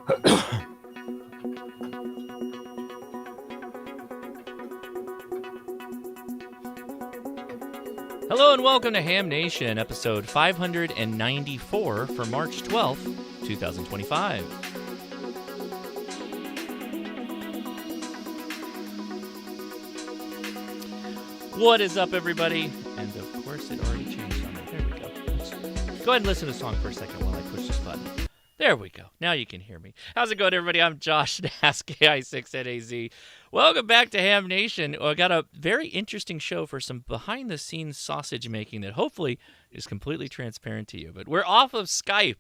Hello and welcome to Ham Nation, episode 594 for March 12th, 2025. What is up, everybody? And of course, it already changed on there. There we go. Go ahead and listen to the song for a second while I push this button. There we go. Now you can hear me. How's it going, everybody? I'm Josh Nass, KI6NAZ. Welcome back to Ham Nation. I got a very interesting show for some behind-the-scenes sausage making that hopefully is completely transparent to you. But we're off of Skype.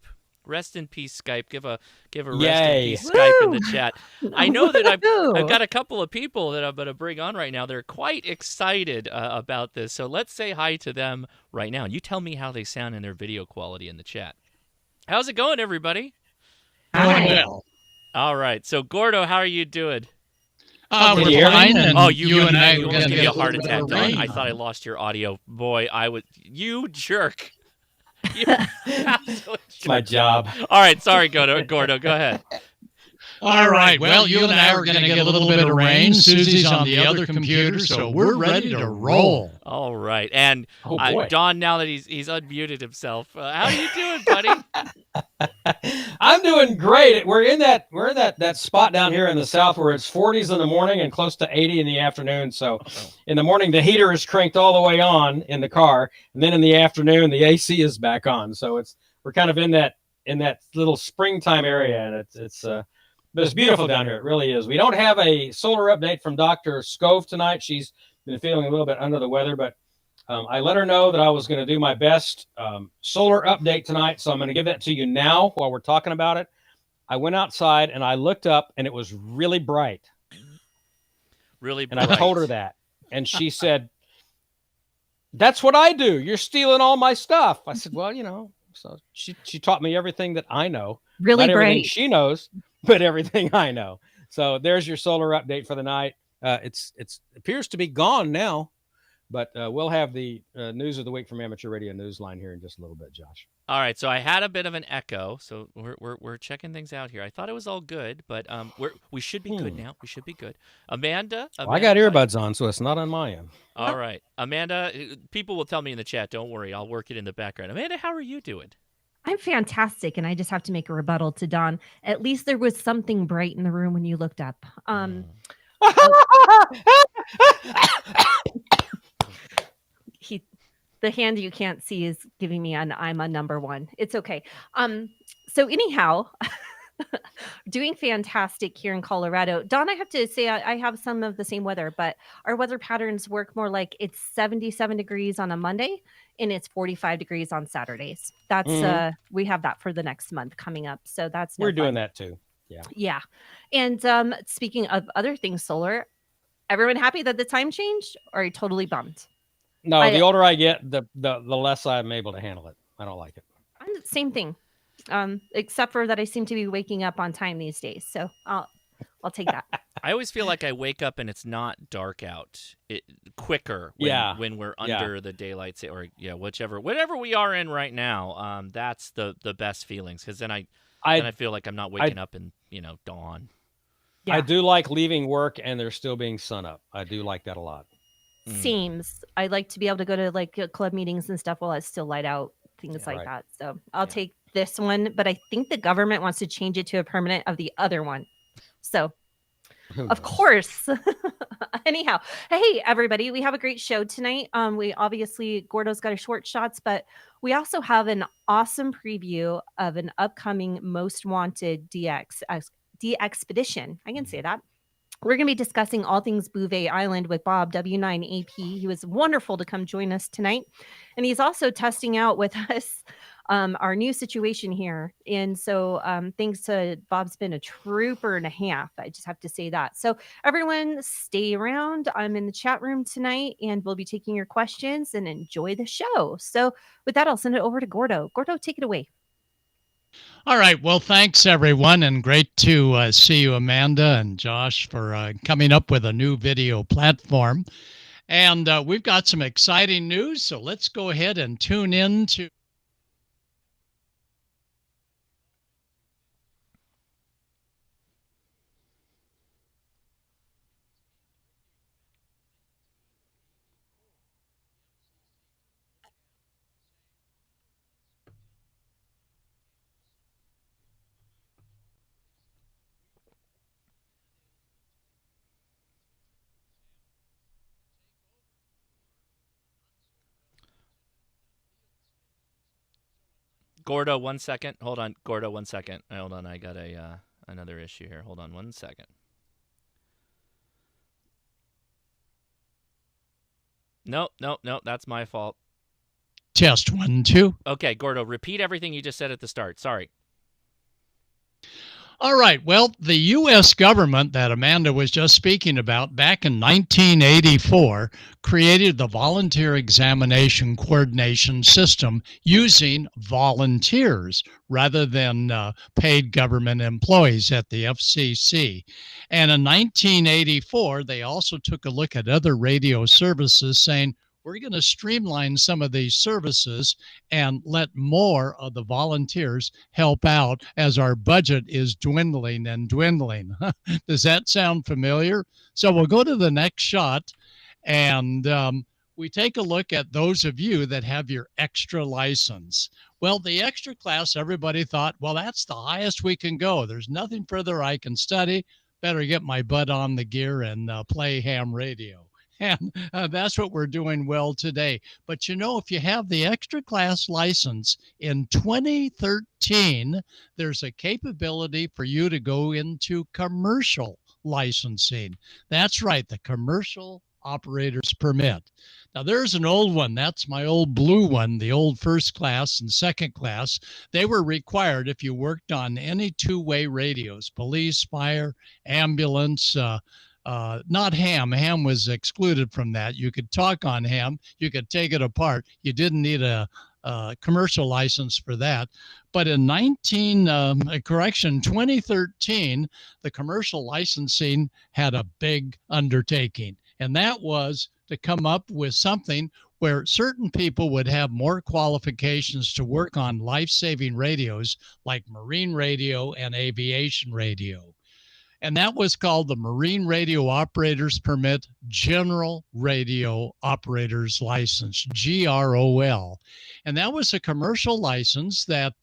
Rest in peace, Skype. Give a rest in peace Skype in the chat. I know that I've got a couple of people that I'm going to bring on right now. They're quite excited about this. So let's say hi to them right now. You tell me how they sound in their video quality in the chat. How's it going, everybody? Hi. Well. All right. So, Gordo, how are you doing? We're fine. You and I almost gave me a heart attack, Don. I thought I lost your audio. Boy, you jerk. It's my job. All right. Sorry, Gordo. Go ahead. All right. Well, you and I are going to get a little bit of rain. Susie's on the other computer, so we're ready to roll. All right. And Don, now that he's unmuted himself, how are you doing, buddy? I'm doing great. We're in that spot down here in the south where it's 40s in the morning and close to 80 in the afternoon. So in the morning, the heater is cranked all the way on in the car, and then in the afternoon, the AC is back on. So we're kind of in that little springtime area, and but it's beautiful down here. It really is. We don't have a solar update from Dr. Scove tonight. She's been feeling a little bit under the weather, but I let her know that I was going to do my best solar update tonight. So I'm going to give that to you now while we're talking about it. I went outside and I looked up and it was really bright. Really bright. And I told her that. And she said, "That's what I do. You're stealing all my stuff." I said, "Well, so she taught me everything that I know. Really Not bright. Everything she knows, but everything I know." So there's your solar update for the night. It appears to be gone now, but we'll have the news of the week from Amateur Radio Newsline here in just a little bit, Josh. All right, so I had a bit of an echo, so we're checking things out here. I thought it was all good, but we should be good now. We should be good. Amanda, I got earbuds on, so it's not on my end. All right, Amanda. People will tell me in the chat. Don't worry, I'll work it in the background. Amanda, how are you doing? I'm fantastic, and I just have to make a rebuttal to Don. At least there was something bright in the room when you looked up. The hand you can't see is giving me I'm a number one. It's okay. So anyhow, doing fantastic here in Colorado. Don, I have to say I have some of the same weather, but our weather patterns work more like it's 77 degrees on a Monday and it's 45 degrees on Saturdays. That's we have that for the next month coming up. So that's we're doing that too. Yeah. And speaking of other things solar, everyone happy that the time changed, or are you totally bummed? No, the older I get, the less I'm able to handle it. I don't like it. Same thing. Except for that I seem to be waking up on time these days. So I'll take that. I always feel like I wake up and it's not dark out quicker when we're under the daylight, or whatever we are in right now. That's the best feelings, because then I feel like I'm not waking up in dawn. Yeah. I do like leaving work and there's still being sun up. I do like that a lot. Seems I like to be able to go to like club meetings and stuff while it's still light out, things like that. So I'll take this one, but I think the government wants to change it to a permanent of the other one. So of course. Anyhow, hey everybody, we have a great show tonight. We obviously Gordo's got a short shots, but we also have an awesome preview of an upcoming Most Wanted DXpedition. I can say that. We're going to be discussing all things Bouvet Island with Bob, W9AP. He was wonderful to come join us tonight. And he's also testing out with us our new situation here. And so thanks to Bob's been a trooper and a half. I just have to say that. So everyone stay around. I'm in the chat room tonight and we'll be taking your questions and enjoy the show. So with that, I'll send it over to Gordo. Gordo, take it away. All right. Well, thanks, everyone. And great to see you, Amanda and Josh, for coming up with a new video platform. And we've got some exciting news. So let's go ahead and tune in to. Gordo, 1 second. Hold on, Gordo, 1 second. Hold on, I got a another issue here. Hold on 1 second. No, that's my fault. Test 1, 2. Okay, Gordo, repeat everything you just said at the start. Sorry. All right. Well, the U.S. government that Amanda was just speaking about back in 1984 created the Volunteer Examination Coordination System using volunteers rather than paid government employees at the FCC. And in 1984, they also took a look at other radio services saying, we're going to streamline some of these services and let more of the volunteers help out as our budget is dwindling and dwindling. Does that sound familiar? So we'll go to the next shot, and we take a look at those of you that have your extra license. Well, the extra class, everybody thought, well, that's the highest we can go. There's nothing further I can study. Better get my butt on the gear and play ham radio. And that's what we're doing well today. But you know, if you have the extra class license in 2013, there's a capability for you to go into commercial licensing. That's right, the commercial operator's permit. Now there's an old one. That's my old blue one, the old first class and second class. They were required if you worked on any two-way radios, police, fire, ambulance, not ham. Ham was excluded from that. You could talk on ham. You could take it apart. You didn't need a commercial license for that. But in 2013, the commercial licensing had a big undertaking. And that was to come up with something where certain people would have more qualifications to work on life-saving radios like marine radio and aviation radio. And that was called the Marine Radio Operators Permit General Radio Operators License, GROL. And that was a commercial license that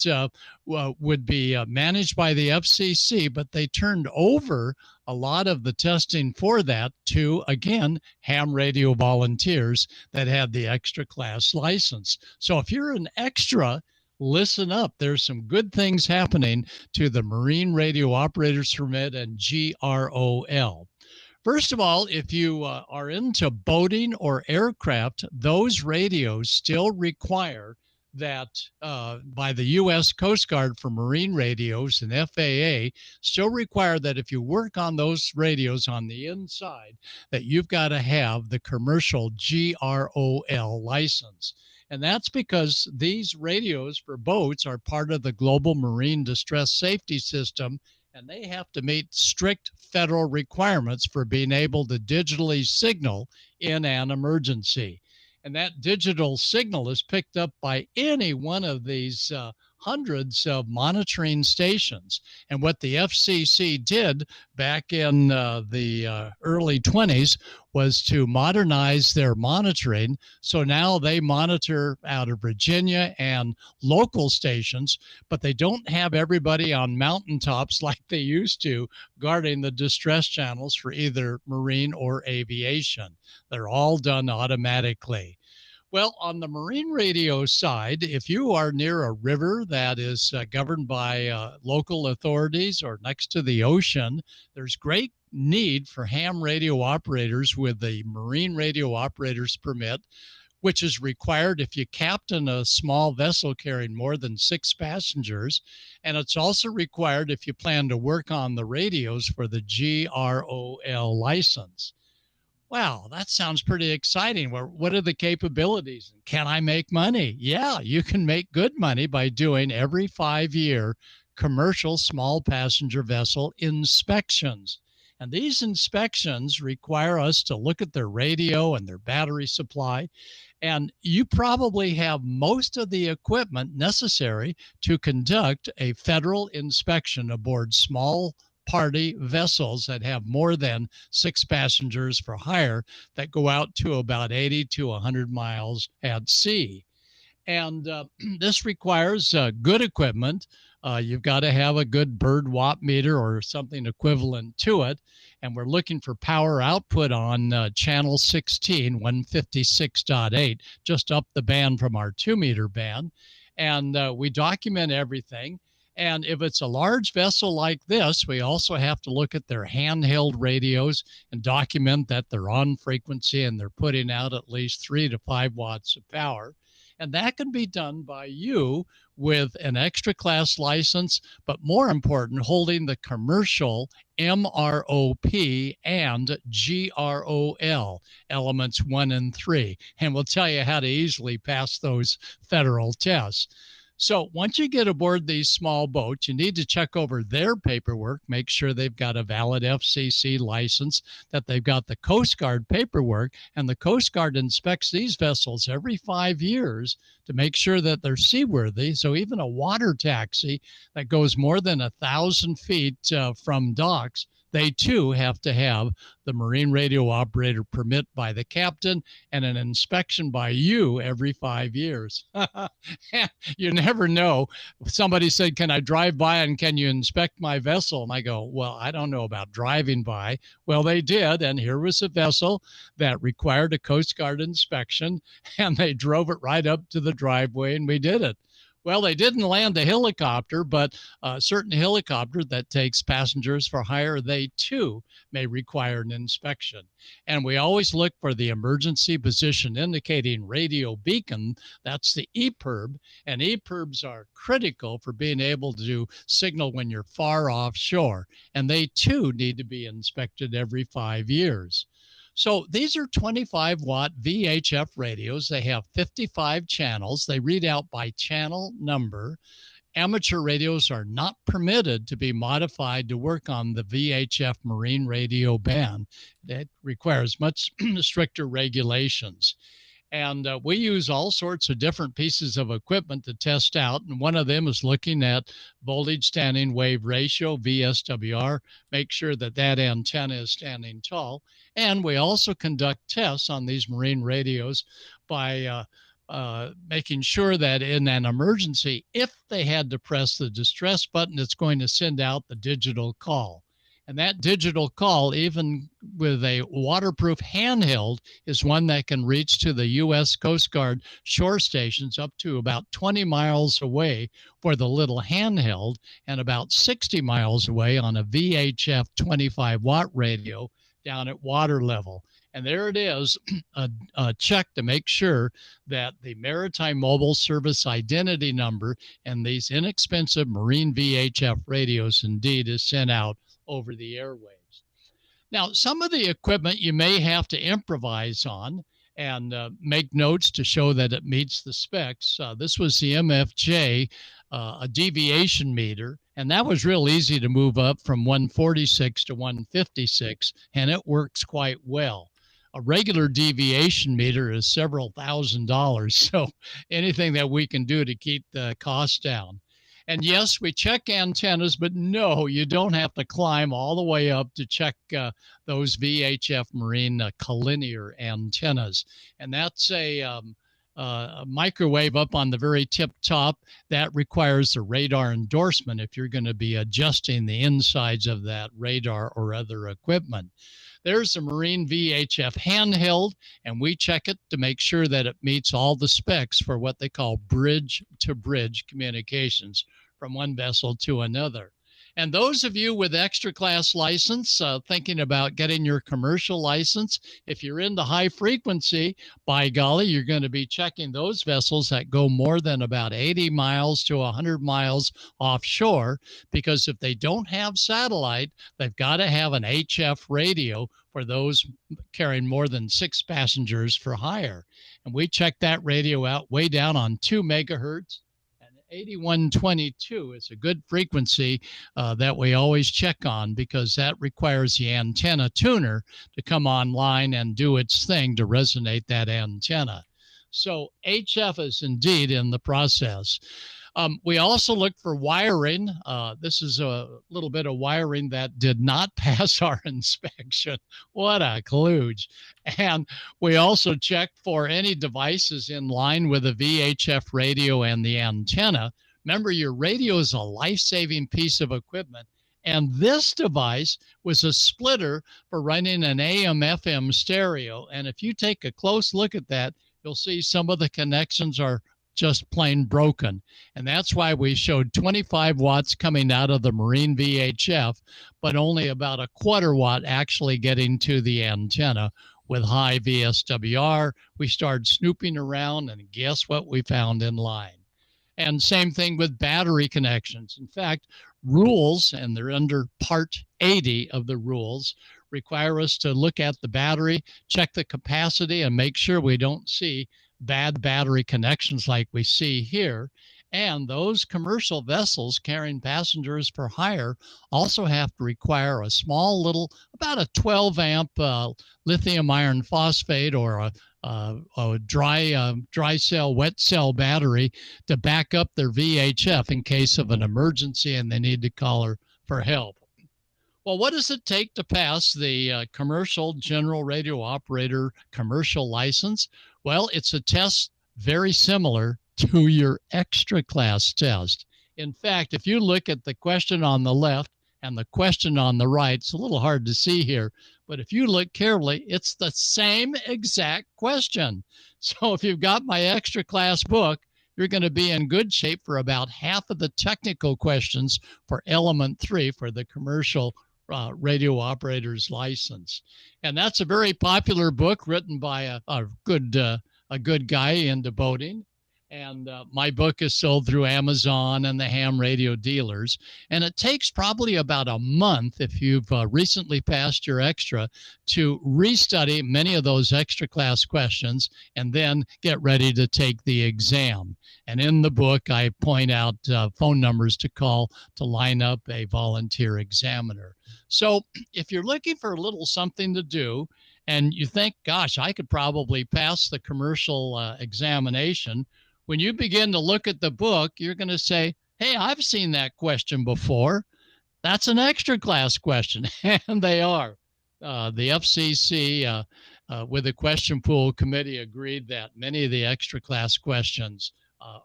would be managed by the FCC, but they turned over a lot of the testing for that to, again, ham radio volunteers that had the extra class license. So if you're an extra, listen up. There's some good things happening to the Marine Radio Operators Permit and GROL. First of all, if you are into boating or aircraft, those radios still require that by the U.S. Coast Guard for marine radios and FAA still require that if you work on those radios on the inside, that you've got to have the commercial GROL license. And that's because these radios for boats are part of the global marine distress safety system, and they have to meet strict federal requirements for being able to digitally signal in an emergency. And that digital signal is picked up by any one of these hundreds of monitoring stations. And what the FCC did back in the early 20s was to modernize their monitoring. So now they monitor out of Virginia and local stations, but they don't have everybody on mountaintops like they used to guarding the distress channels for either marine or aviation. They're all done automatically. Well, on the marine radio side, if you are near a river that is governed by local authorities or next to the ocean, there's great need for ham radio operators with the Marine Radio Operators Permit, which is required if you captain a small vessel carrying more than 6 passengers. And it's also required if you plan to work on the radios for the GROL license. Wow, that sounds pretty exciting. What are the capabilities? Can I make money? Yeah, you can make good money by doing every 5-year commercial small passenger vessel inspections. And these inspections require us to look at their radio and their battery supply. And you probably have most of the equipment necessary to conduct a federal inspection aboard small party vessels that have more than 6 passengers for hire that go out to about 80 to 100 miles at sea. And this requires good equipment. You've got to have a good bird watt meter or something equivalent to it. And we're looking for power output on channel 16, 156.8, just up the band from our 2-meter band. and we document everything. And if it's a large vessel like this, we also have to look at their handheld radios and document that they're on frequency and they're putting out at least 3 to 5 watts of power. And that can be done by you with an extra class license, but more important, holding the commercial MROP and GROL, elements 1 and 3. And we'll tell you how to easily pass those federal tests. So once you get aboard these small boats, you need to check over their paperwork, make sure they've got a valid FCC license, that they've got the Coast Guard paperwork, and the Coast Guard inspects these vessels every 5 years to make sure that they're seaworthy. So even a water taxi that goes more than 1,000 feet from docks, they too have to have the marine radio operator permit by the captain and an inspection by you every 5 years. You never know. Somebody said, can I drive by and can you inspect my vessel? And I go, well, I don't know about driving by. Well, they did. And here was a vessel that required a Coast Guard inspection, and they drove it right up to the driveway and we did it. Well, they didn't land a helicopter, but a certain helicopter that takes passengers for hire, they too may require an inspection. And we always look for the emergency position indicating radio beacon. That's the EPIRB. And EPIRBs are critical for being able to signal when you're far offshore. And they too need to be inspected every 5 years. So these are 25-watt VHF radios. They have 55 channels. They read out by channel number. Amateur radios are not permitted to be modified to work on the VHF marine radio band. That requires much stricter regulations. And we use all sorts of different pieces of equipment to test out. And one of them is looking at voltage standing wave ratio, VSWR, make sure that that antenna is standing tall. And we also conduct tests on these marine radios by making sure that in an emergency, if they had to press the distress button, it's going to send out the digital call. And that digital call, even with a waterproof handheld, is one that can reach to the U.S. Coast Guard shore stations up to about 20 miles away for the little handheld and about 60 miles away on a VHF 25-watt radio down at water level. And there it is, a check to make sure that the Maritime Mobile Service identity number and these inexpensive marine VHF radios indeed is sent out over the airwaves. Now, some of the equipment you may have to improvise on and make notes to show that it meets the specs. This was the MFJ, a deviation meter, and that was real easy to move up from 146 to 156, and it works quite well. A regular deviation meter is several $1,000s, so anything that we can do to keep the cost down. And yes, we check antennas, but no, you don't have to climb all the way up to check those VHF marine collinear antennas. And that's a microwave up on the very tip top that requires a radar endorsement if you're going to be adjusting the insides of that radar or other equipment. There's a marine VHF handheld, and we check it to make sure that it meets all the specs for what they call bridge-to-bridge communications from one vessel to another. And those of you with extra class license, thinking about getting your commercial license, if you're into high frequency, by golly, you're going to be checking those vessels that go more than about 80 miles to 100 miles offshore, because if they don't have satellite, they've got to have an HF radio for those carrying more than 6 passengers for hire. And we check that radio out way down on 2 megahertz. 8122 is a good frequency that we always check on, because that requires the antenna tuner to come online and do its thing to resonate that antenna. So HF is indeed in the process. We also look for wiring. This is a little bit of wiring that did not pass our inspection. What a kludge. And we also check for any devices in line with the VHF radio and the antenna. Remember, your radio is a life-saving piece of equipment. And this device was a splitter for running an AM/FM stereo. And if you take a close look at that, you'll see some of the connections are just plain broken. And that's why we showed 25 watts coming out of the Marine VHF, but only about a quarter watt actually getting to the antenna. With high VSWR, we started snooping around, and guess what we found in line? And same thing with battery connections. In fact, rules, and they're under Part 80 of the rules, require us to look at the battery, check the capacity, and make sure we don't see bad battery connections like we see here. And those commercial vessels carrying passengers for hire also have to require a small little, about a 12 amp lithium iron phosphate or a dry cell, wet cell battery to back up their VHF in case of an emergency and they need to call her for help. Well, what does it take to pass the commercial general radio operator commercial license? Well, it's a test very similar to your extra class test. In fact, if you look at the question on the left and the question on the right, it's a little hard to see here, but if you look carefully, it's the same exact question. So if you've got my extra class book, you're going to be in good shape for about half of the technical questions for element 3 for the commercial radio operator's license. And that's a very popular book written by a good guy into boating. And my book is sold through Amazon and the ham radio dealers. And it takes probably about a month, if you've recently passed your extra, to restudy many of those extra class questions and then get ready to take the exam. And in the book, I point out phone numbers to call to line up a volunteer examiner. So if you're looking for a little something to do, and you think, gosh, I could probably pass the commercial examination, when you begin to look at the book, you're going to say, hey, I've seen that question before. That's an extra class question. And they are. The FCC, with the question pool committee, agreed that many of the extra class questions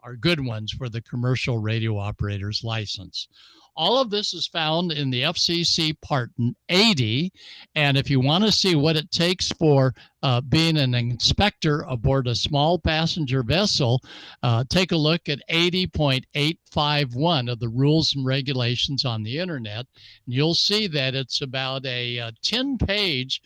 are good ones for the commercial radio operator's license. All of this is found in the FCC Part 80. And if you want to see what it takes for being an inspector aboard a small passenger vessel, take a look at 80.851 of the rules and regulations on the internet. And you'll see that it's about a 10-page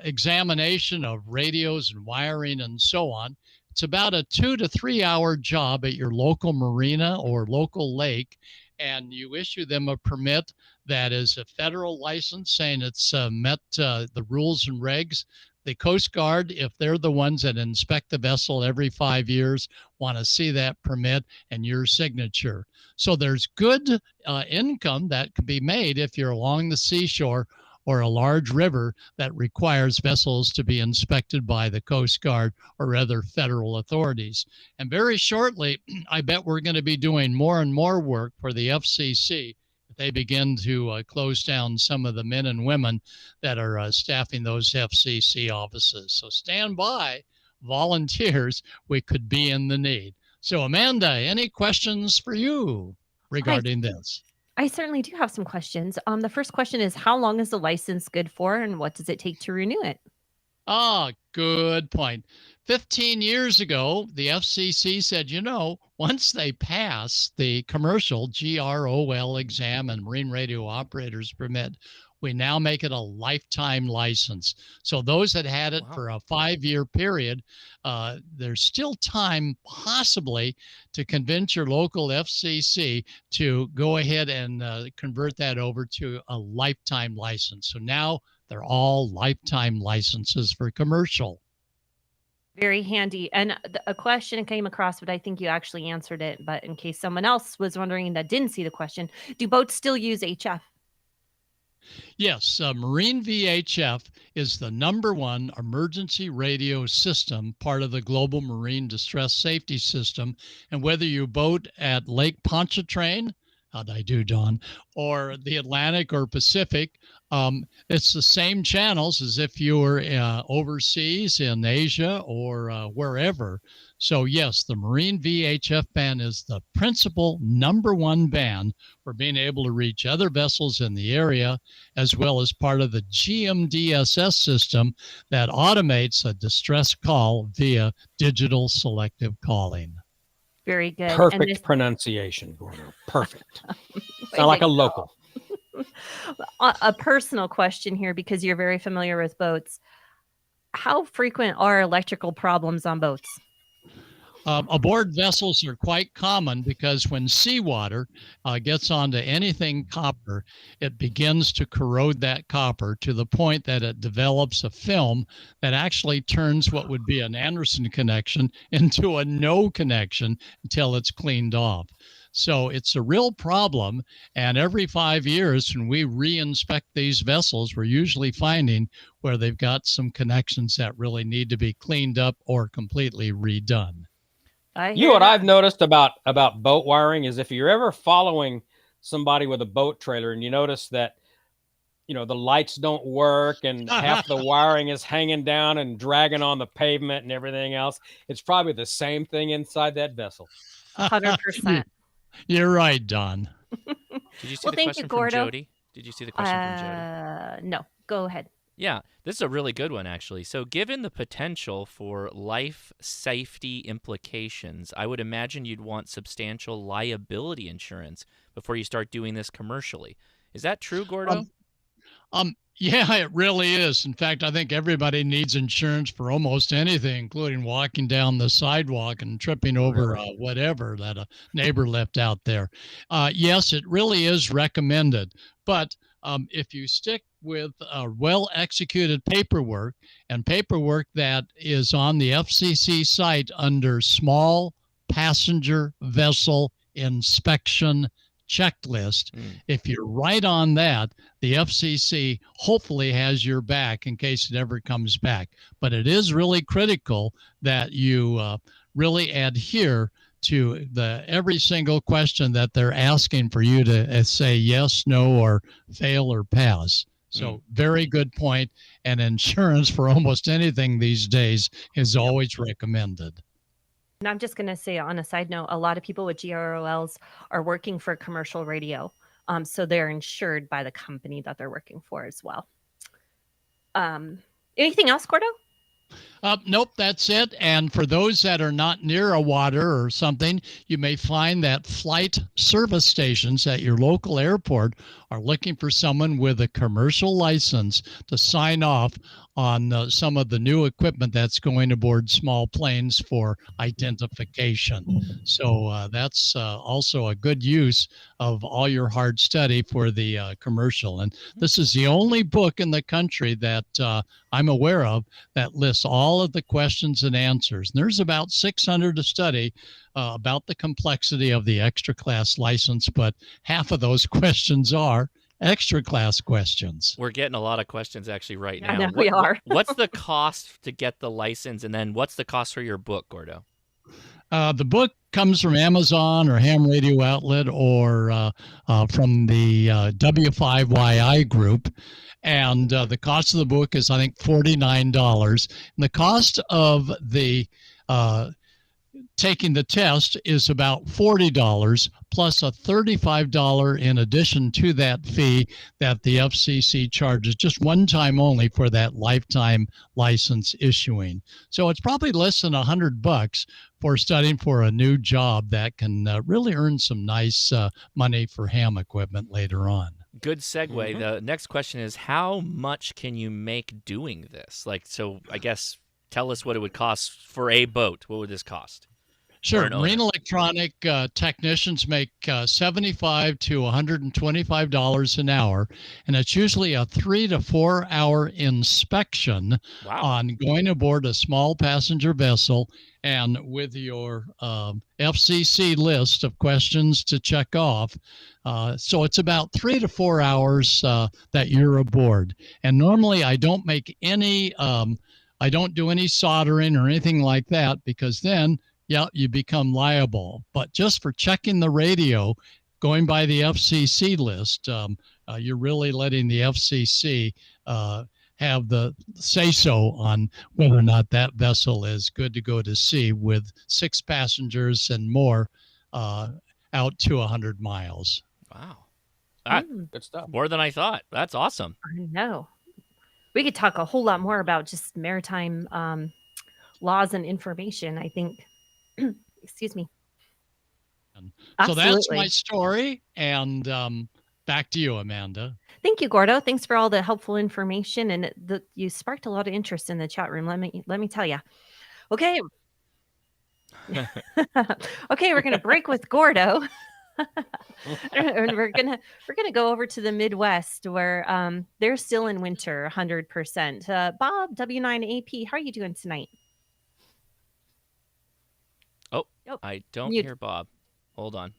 examination of radios and wiring and so on. It's about a 2 to 3 hour job at your local marina or local lake, and you issue them a permit that is a federal license saying it's met the rules and regs. The Coast Guard, if they're the ones that inspect the vessel every 5 years, want to see that permit and your signature. So there's good income that can be made if you're along the seashore or a large river that requires vessels to be inspected by the Coast Guard or other federal authorities. And very shortly, I bet we're going to be doing more and more work for the FCC if they begin to close down some of the men and women that are staffing those FCC offices. So stand by, volunteers, we could be in the need. So Amanda, any questions for you regarding this? I certainly do have some questions. The first question is, how long is the license good for, and what does it take to renew it? Good point. 15 years ago, the FCC said, once they pass the commercial GROL exam and marine radio operators permit, we now make it a lifetime license. So those that had it for a 5-year period, there's still time possibly to convince your local FCC to go ahead and convert that over to a lifetime license. So now they're all lifetime licenses for commercial. Very handy. And a question came across, but I think you actually answered it. But in case someone else was wondering that didn't see the question, do boats still use HF? Yes, Marine VHF is the #1 emergency radio system, part of the Global Marine Distress Safety System. And whether you boat at Lake Pontchartrain, How'd I do, John? Or the Atlantic or Pacific, it's the same channels as if you were overseas in Asia or wherever. So yes, the Marine VHF band is the principal #1 band for being able to reach other vessels in the area, as well as part of the GMDSS system that automates a distress call via digital selective calling. Very good. Perfect pronunciation, Gordo. Perfect. Sound like a local. A personal question here, because you're very familiar with boats. How frequent are electrical problems on boats? Aboard vessels are quite common because when seawater gets onto anything copper, it begins to corrode that copper to the point that it develops a film that actually turns what would be an Anderson connection into a no connection until it's cleaned off. So it's a real problem. And every 5 years, when we re-inspect these vessels, we're usually finding where they've got some connections that really need to be cleaned up or completely redone. What I've noticed about boat wiring is if you're ever following somebody with a boat trailer and you notice that, the lights don't work and half the wiring is hanging down and dragging on the pavement and everything else, it's probably the same thing inside that vessel. 100%. You're right, Don. Did you see the question from Jody? Did you see the question from Jody? No, go ahead. Yeah, this is a really good one, actually. So given the potential for life safety implications, I would imagine you'd want substantial liability insurance before you start doing this commercially. Is that true, Gordo? Yeah, it really is. In fact, I think everybody needs insurance for almost anything, including walking down the sidewalk and tripping over whatever that a neighbor left out there. Yes, it really is recommended. But if you stick with well-executed paperwork and paperwork that is on the FCC site under small passenger vessel inspection checklist, if you're right on that, the FCC hopefully has your back in case it ever comes back. But it is really critical that you really adhere to every single question that they're asking for you to say yes, no, or fail or pass. So very good point. And insurance for almost anything these days is always recommended. And I'm just going to say on a side note, a lot of people with GROLs are working for commercial radio. So they're insured by the company that they're working for as well. Anything else, Gordo? Nope, that's it. And for those that are not near a water or something, you may find that flight service stations at your local airport are looking for someone with a commercial license to sign off on some of the new equipment that's going aboard small planes for identification. So that's also a good use of all your hard study for the commercial. And this is the only book in the country that I'm aware of that lists all of the questions and answers. And there's about 600 to study about the complexity of the extra class license, but half of those questions are extra class questions. We're getting a lot of questions actually right now. Yeah, we are. What's the cost to get the license, and then what's the cost for your book, Gordo? The book comes from Amazon or Ham Radio Outlet or from the W5YI group. And the cost of the book is, I think, $49. And the cost of the taking the test is about $40 plus a $35 in addition to that fee that the FCC charges just one time only for that lifetime license issuing. So it's probably less than $100 for studying for a new job that can really earn some nice money for ham equipment later on. Good segue. The next question is, how much can you make doing this? So I guess tell us what it would cost for a boat. What would this cost? Sure. Marine electronic technicians make $75 to $125 an hour, and it's usually a 3 to 4 hour inspection on going aboard a small passenger vessel and with your FCC list of questions to check off. So it's about 3 to 4 hours that you're aboard. And normally I don't make any, I don't do any soldering or anything like that, because then you become liable. But just for checking the radio, going by the FCC list, you're really letting the FCC have the say-so on whether or not that vessel is good to go to sea with 6 passengers and more out to 100 miles. Wow. Good stuff. More than I thought. That's awesome. I know. We could talk a whole lot more about just maritime laws and information, I think. Excuse me. So that's my story. And back to you, Amanda. Thank you, Gordo. Thanks for all the helpful information. And you sparked a lot of interest in the chat room. Let me tell you. Okay. Okay, we're going to break with Gordo. And we're gonna go over to the Midwest where they're still in winter 100%. Bob, W9AP, how are you doing tonight? Oh, I don't hear Bob. Hold on.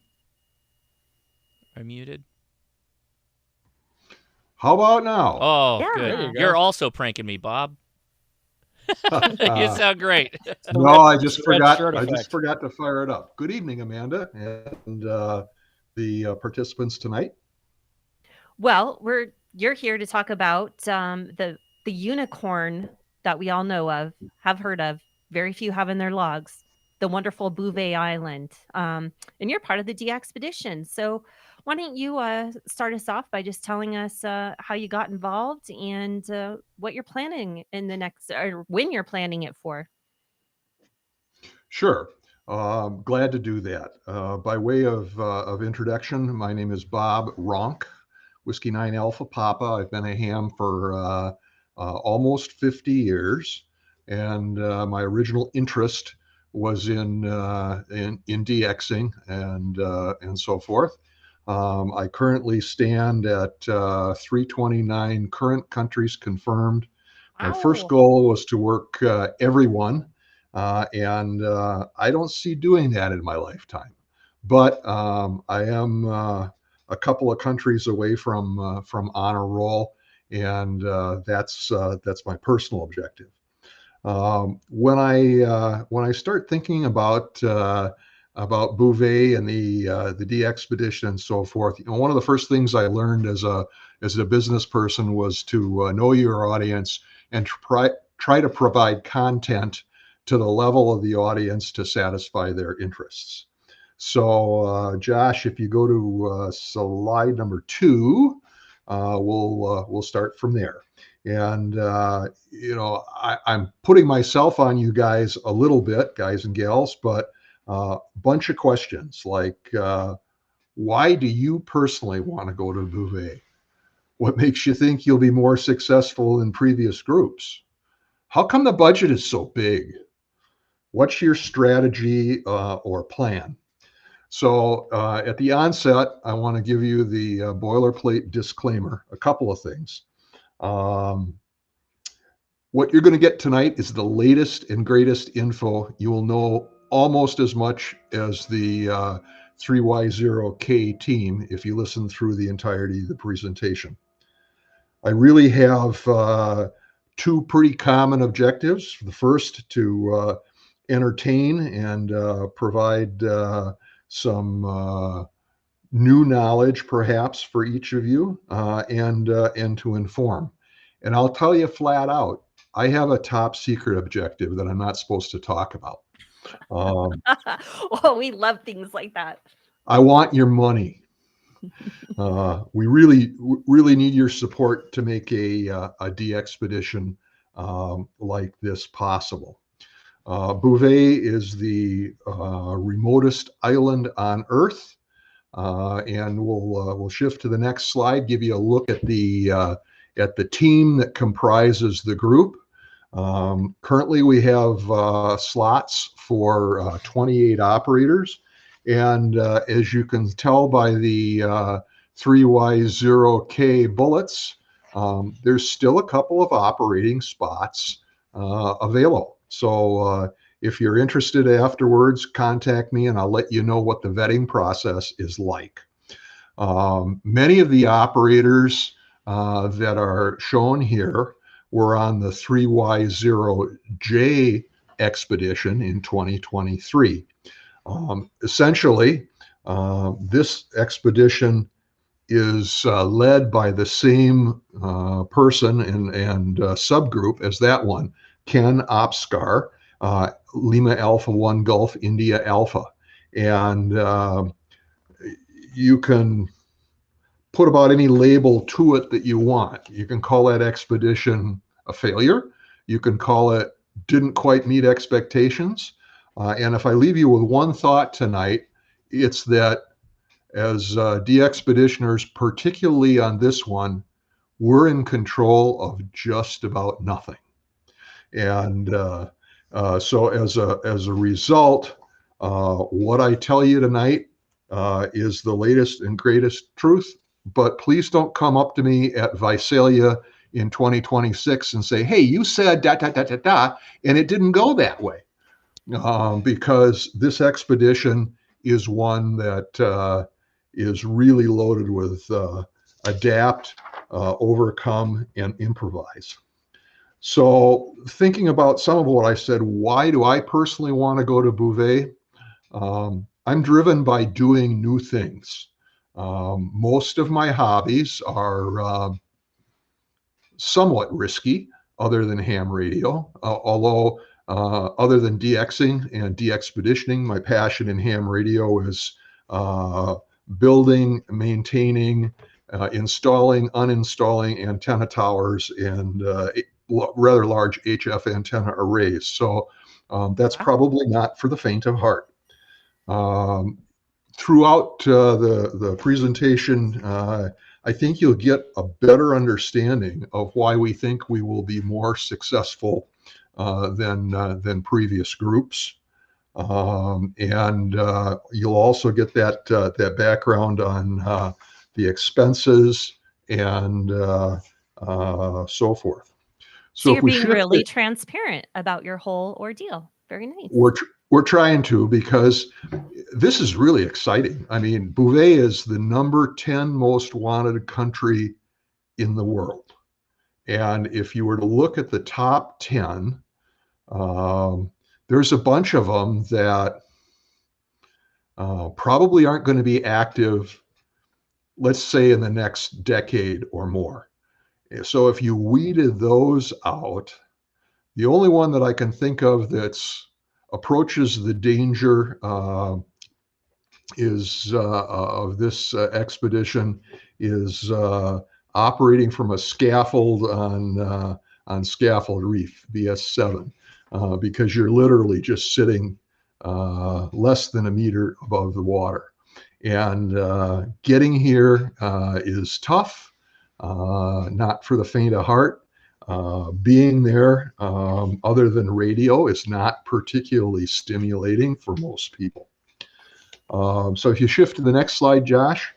I'm muted. How about now? Oh, Yeah. good. You You're also pranking me, Bob. You sound great. No, I just forgot. shirt I effect. just forgot to fire it up. Good evening, Amanda, and the participants tonight. Well, you're here to talk about the unicorn that we all know of, have heard of, very few have in their logs, the wonderful Bouvet Island. And you're part of the DXpedition. So why don't you start us off by just telling us how you got involved and what you're planning in the next, or when you're planning it for? Sure. Glad to do that. By way of introduction, my name is Bob Ronk, Whiskey 9 Alpha Papa. I've been a ham for almost 50 years, and my original interest was in DXing and so forth. I currently stand at 329 current countries confirmed. My first goal was to work everyone. And I don't see doing that in my lifetime, but I am a couple of countries away from honor roll, and that's my personal objective. When I start thinking about Bouvet and the DXpedition and so forth, one of the first things I learned as a business person was to know your audience and try to provide content to the level of the audience to satisfy their interests. So, Josh, if you go to slide number 2, we'll start from there. And I'm putting myself on you guys a little bit, guys and gals, but a bunch of questions like, why do you personally want to go to Bouvet? What makes you think you'll be more successful than previous groups? How come the budget is so big? What's your strategy or plan? So at the onset, I want to give you the boilerplate disclaimer, a couple of things. What you're going to get tonight is the latest and greatest info. You will know almost as much as the 3Y0K team if you listen through the entirety of the presentation. I really have 2 pretty common objectives. The first, to entertain and provide some new knowledge perhaps for each of you, and to inform. And I'll tell you flat out, I have a top secret objective that I'm not supposed to talk about. Well, we love things like that. I want your money. We really need your support to make a DXpedition like this possible. Bouvet is the remotest island on Earth, and we'll shift to the next slide. Give you a look at the team that comprises the group. Currently, we have slots for 28 operators, and as you can tell by the 3Y0K bullets, there's still a couple of operating spots available. So if you're interested afterwards, contact me and I'll let you know what the vetting process is like. Many of the operators that are shown here were on the 3Y0J expedition in 2023. Essentially, This expedition is led by the same person and subgroup as that one, Ken Opskar, Lima Alpha 1 Gulf India Alpha. And you can put about any label to it that you want. You can call that expedition a failure. You can call it didn't quite meet expectations. And if I leave you with one thought tonight, it's that as DXpeditioners, particularly on this one, we're in control of just about nothing. And so as a result, what I tell you tonight is the latest and greatest truth. But please don't come up to me at Visalia in 2026 and say, hey, you said da, da, da, da, da, and it didn't go that way. Because this expedition is one that is really loaded with adapt, overcome, and improvise. So thinking about some of what I said, why do I personally want to go to Bouvet? I'm driven by doing new things. Most of my hobbies are somewhat risky, other than ham radio, although other than DXing and DXpeditioning, my passion in ham radio is building, maintaining, installing, uninstalling antenna towers and rather large HF antenna arrays. So that's probably not for the faint of heart. Throughout the presentation, I think you'll get a better understanding of why we think we will be more successful than previous groups. And you'll also get that background on the expenses and so forth. So you're being really transparent about your whole ordeal. Very nice. We're trying to, because this is really exciting. I mean, Bouvet is the number 10 most wanted country in the world. And if you were to look at the top 10, there's a bunch of them that probably aren't going to be active, let's say, in the next decade or more. So if you weeded those out, the only one that I can think of that's approaches the danger is of this expedition is operating from a scaffold on Scaffold Reef, BS7, because you're literally just sitting less than a meter above the water. And getting here is tough, not for the faint of heart. Being there, other than radio, is not particularly stimulating for most people. So if you shift to the next slide, Josh,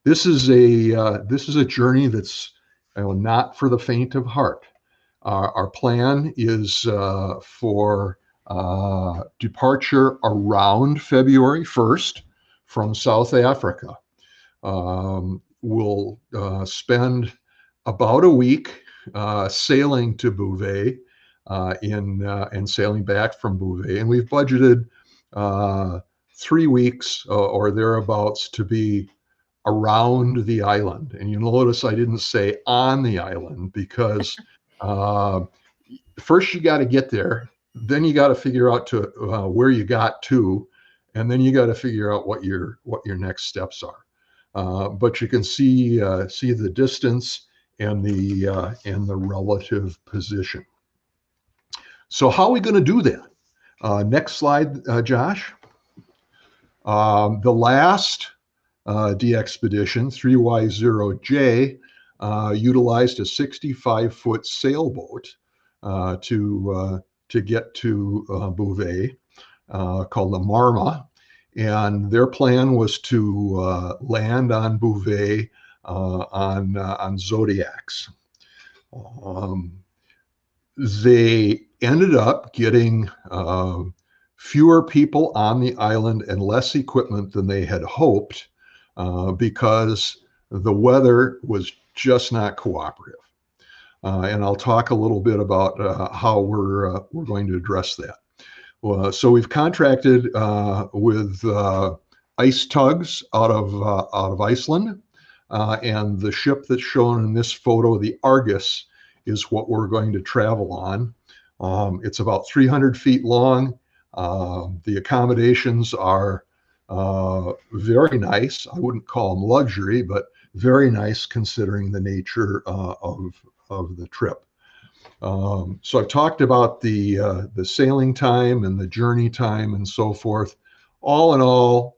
this is a journey that's not for the faint of heart. Our plan is for departure around February 1st from South Africa. We'll spend about a week sailing to Bouvet and sailing back from Bouvet. And we've budgeted 3 weeks or thereabouts to be around the island. And you notice I didn't say on the island, because first you got to get there, then you got to figure out to where you got to, and then you got to figure out what your next steps are. But you can see the distance and the relative position. So how are we going to do that? Next slide, Josh. The last DXpedition, 3Y0J, utilized a 65-foot sailboat to get to Bouvet, called the Marma. And their plan was to land on Bouvet on Zodiacs. They ended up getting fewer people on the island and less equipment than they had hoped, because the weather was just not cooperative. And I'll talk a little bit about how we're going to address that. So we've contracted with ice tugs out of Iceland, and the ship that's shown in this photo, the Argus, is what we're going to travel on. It's about 300 feet long. The accommodations are very nice. I wouldn't call them luxury, but very nice considering the nature of the trip. So I've talked about the sailing time and the journey time and so forth. All in all,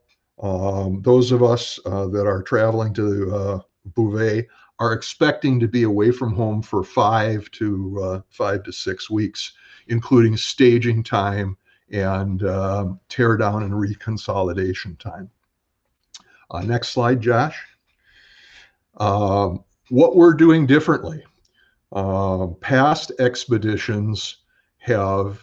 those of us that are traveling to Bouvet are expecting to be away from home for 5 to 6 weeks, including staging time and tear down and reconsolidation time. Next slide, Josh. What we're doing differently. Past expeditions have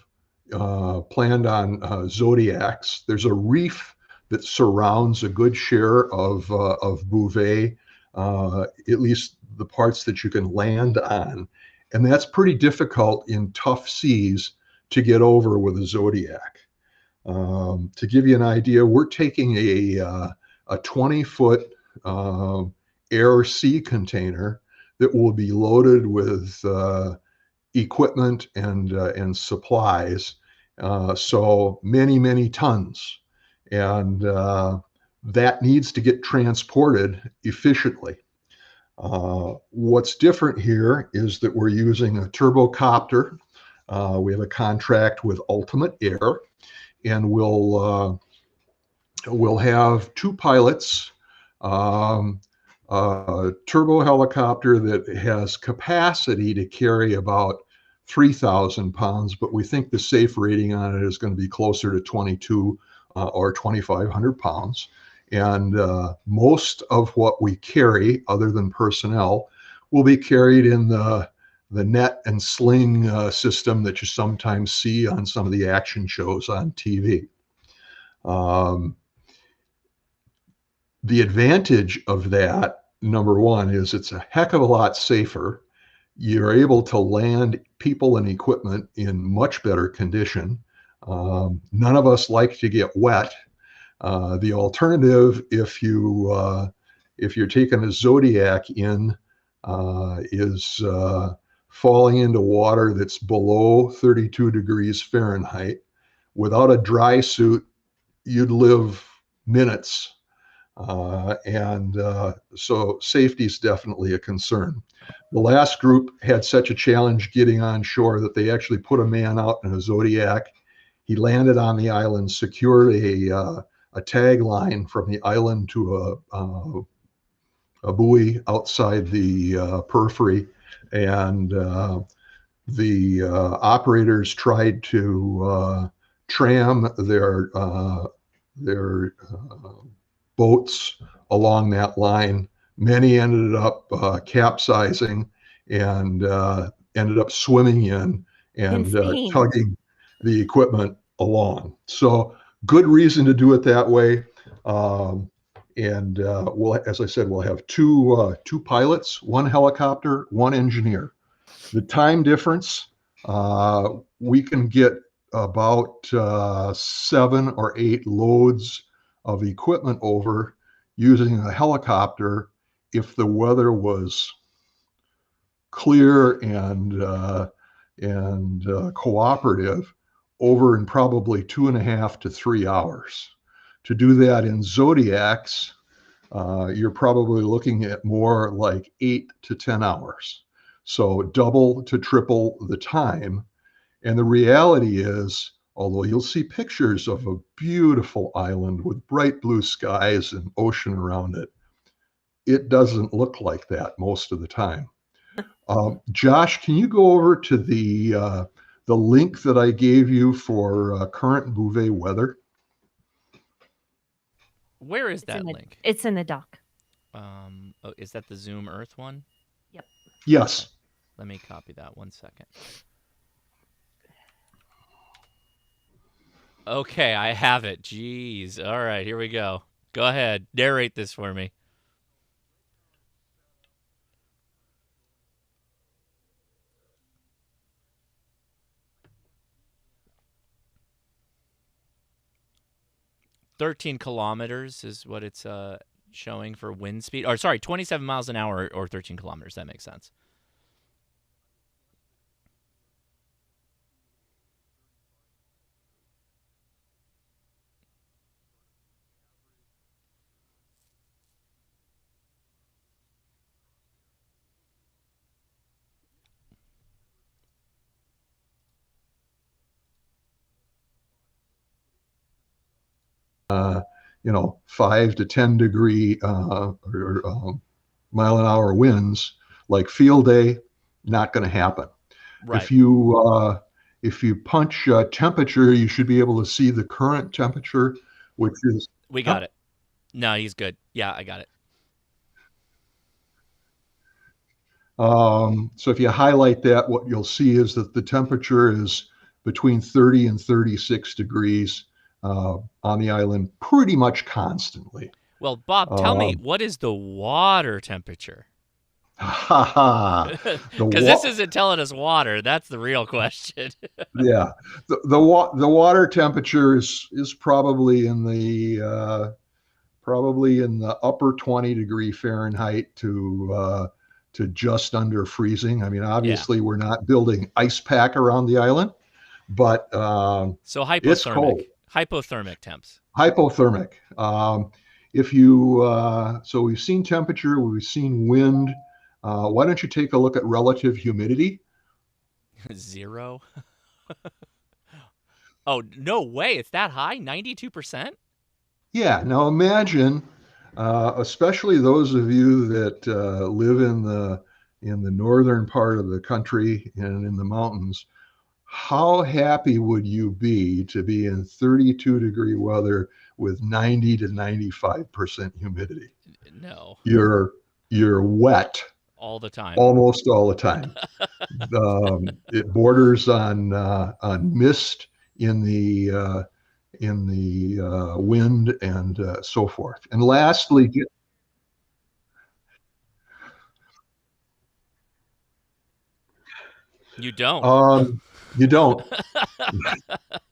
planned on zodiacs. There's a reef that surrounds a good share of Bouvet, at least the parts that you can land on. And that's pretty difficult in tough seas to get over with a zodiac. To give you an idea, we're taking a 20-foot air sea container that will be loaded with equipment and supplies, so many tons, and that needs to get transported efficiently. What's different here is that we're using a turbocopter. We have a contract with Ultimate Air, and we'll have 2 pilots. A turbo helicopter that has capacity to carry about 3,000 pounds, but we think the safe rating on it is going to be closer to 22 or 2,500 pounds. And most of what we carry, other than personnel, will be carried in the net and sling system that you sometimes see on some of the action shows on TV. The advantage of that, number one, is it's a heck of a lot safer. You're able to land people and equipment in much better condition. None of us like to get wet. The alternative, if you're taking a Zodiac in, is falling into water that's below 32 degrees Fahrenheit. Without a dry suit, you'd live minutes. So safety is definitely a concern. The last group had such a challenge getting on shore that they actually put a man out in a Zodiac. He landed on the island, secured a tagline from the island to a buoy outside the periphery, and the operators tried to tram their boats along that line. Many ended up capsizing and ended up swimming in and tugging the equipment along. So good reason to do it that way. We'll, as I said, we'll have two pilots, 1 helicopter, 1 engineer. The time difference, we can get about 7 or 8 loads of equipment over using a helicopter if the weather was clear and cooperative, over in probably 2.5 to 3 hours. To do that in Zodiacs, you're probably looking at more like 8 to 10 hours. So double to triple the time. And the reality is, although you'll see pictures of a beautiful island with bright blue skies and ocean around it, it doesn't look like that most of the time. Josh, can you go over to the link that I gave you for current Bouvet weather? Where is that link? It's in the doc. Oh, is that the Zoom Earth one? Yep. Yes. Okay. Let me copy that 1 second. Okay, I have it. Jeez. All right, here we go. Go ahead. Narrate this for me. 13 kilometers is what it's showing for wind speed. Or sorry, 27 miles an hour or 13 kilometers. That makes sense. You know, 5 to 10 degree mile an hour winds, like field day, not going to happen. Right. If you punch temperature, you should be able to see the current temperature, which is. We got it. No, he's good. Yeah, I got it. So if you highlight that, what you'll see is that the temperature is between 30 and 36 degrees on the island pretty much constantly. Well, Bob, tell me, what is the water temperature? Because this isn't telling us water. That's the real question. Yeah, the water temperature is probably in the upper 20 degree Fahrenheit to just under freezing. I mean, obviously we're not building ice pack around the island, but so hypothermic. It's cold. Hypothermic temps. Hypothermic. So we've seen temperature, we've seen wind. Why don't you take a look at relative humidity? 0. Oh, no way. It's that high? 92%? Yeah. Now imagine, especially those of you that live in the northern part of the country and in the mountains, how happy would you be to be in 32 degree weather with 90 to 95% humidity? No. You're wet all the time. Almost all the time. It borders on mist in the wind and so forth. And lastly, you don't. You don't.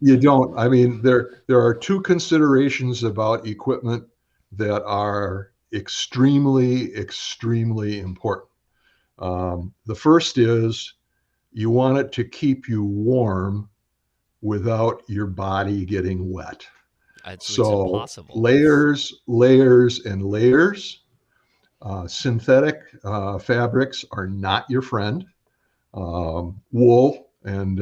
You don't. I mean, there are two considerations about equipment that are extremely, extremely important. The first is you want it to keep you warm without your body getting wet. It's impossible. So layers, and layers. Synthetic fabrics are not your friend. Wool and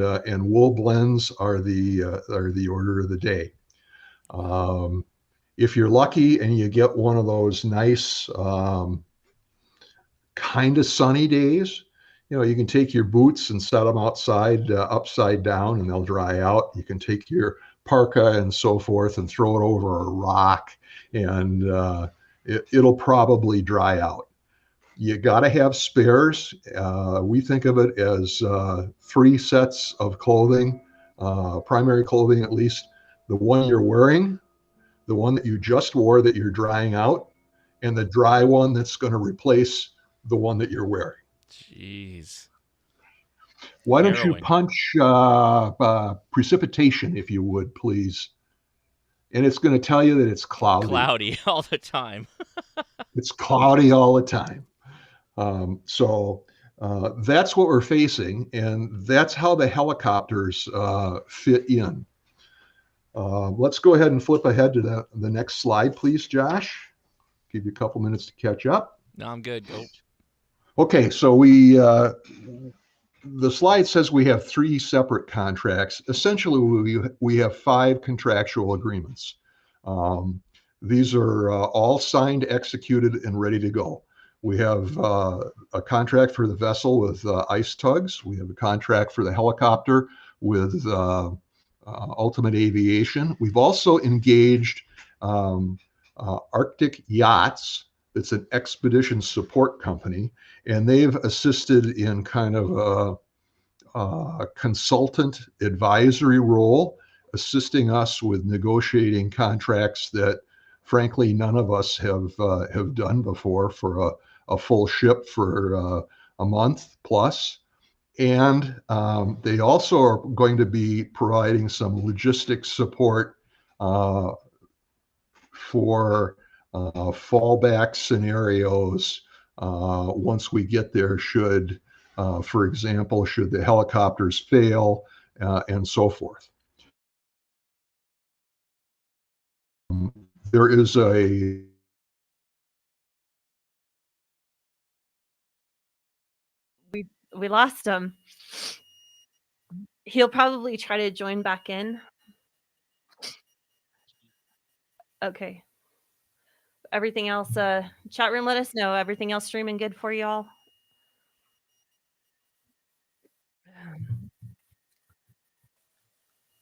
wool blends are the order of the day. If you're lucky and you get one of those nice kind of sunny days, you can take your boots and set them outside upside down and they'll dry out. You can take your parka and so forth and throw it over a rock and it'll probably dry out. You got to have spares. We think of it as 3 sets of clothing, primary clothing at least. The one you're wearing, the one that you just wore that you're drying out, and the dry one that's going to replace the one that you're wearing. Jeez. Why don't you punch precipitation, if you would, please? And it's going to tell you that it's cloudy. Cloudy all the time. It's cloudy all the time. So that's what we're facing, and that's how the helicopters fit in. Let's go ahead and flip ahead to the next slide, please, Josh. Give you a couple minutes to catch up. No, I'm good. Go. Okay, so the slide says we have 3 separate contracts. Essentially, we have 5 contractual agreements. These are all signed, executed, and ready to go. We have a contract for the vessel with ice tugs. We have a contract for the helicopter with Ultimate Aviation. We've also engaged Arctic Yachts. It's an expedition support company, and they've assisted in kind of a consultant advisory role, assisting us with negotiating contracts that, frankly, none of us have done before for a full ship for a month plus. And they also are going to be providing some logistics support for fallback scenarios once we get there should, for example, should the helicopters fail and so forth. There is a We lost him. He'll probably try to join back in. Okay. Everything else, chat room, let us know. Everything else streaming good for y'all?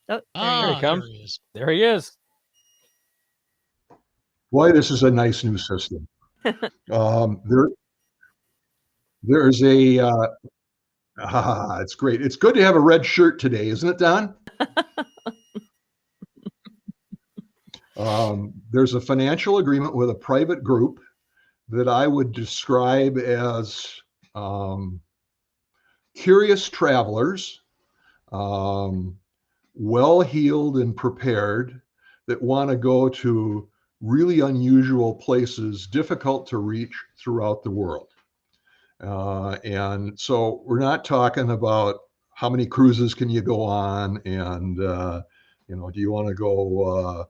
Oh, Here he comes. There he is. There he is. Boy, this is a nice new system. There's a it's great. It's good to have a red shirt today, isn't it, Don? There's a financial agreement with a private group that I would describe as curious travelers, well-heeled and prepared, that want to go to really unusual places, difficult to reach throughout the world. And so we're not talking about how many cruises can you go on, and do you want to go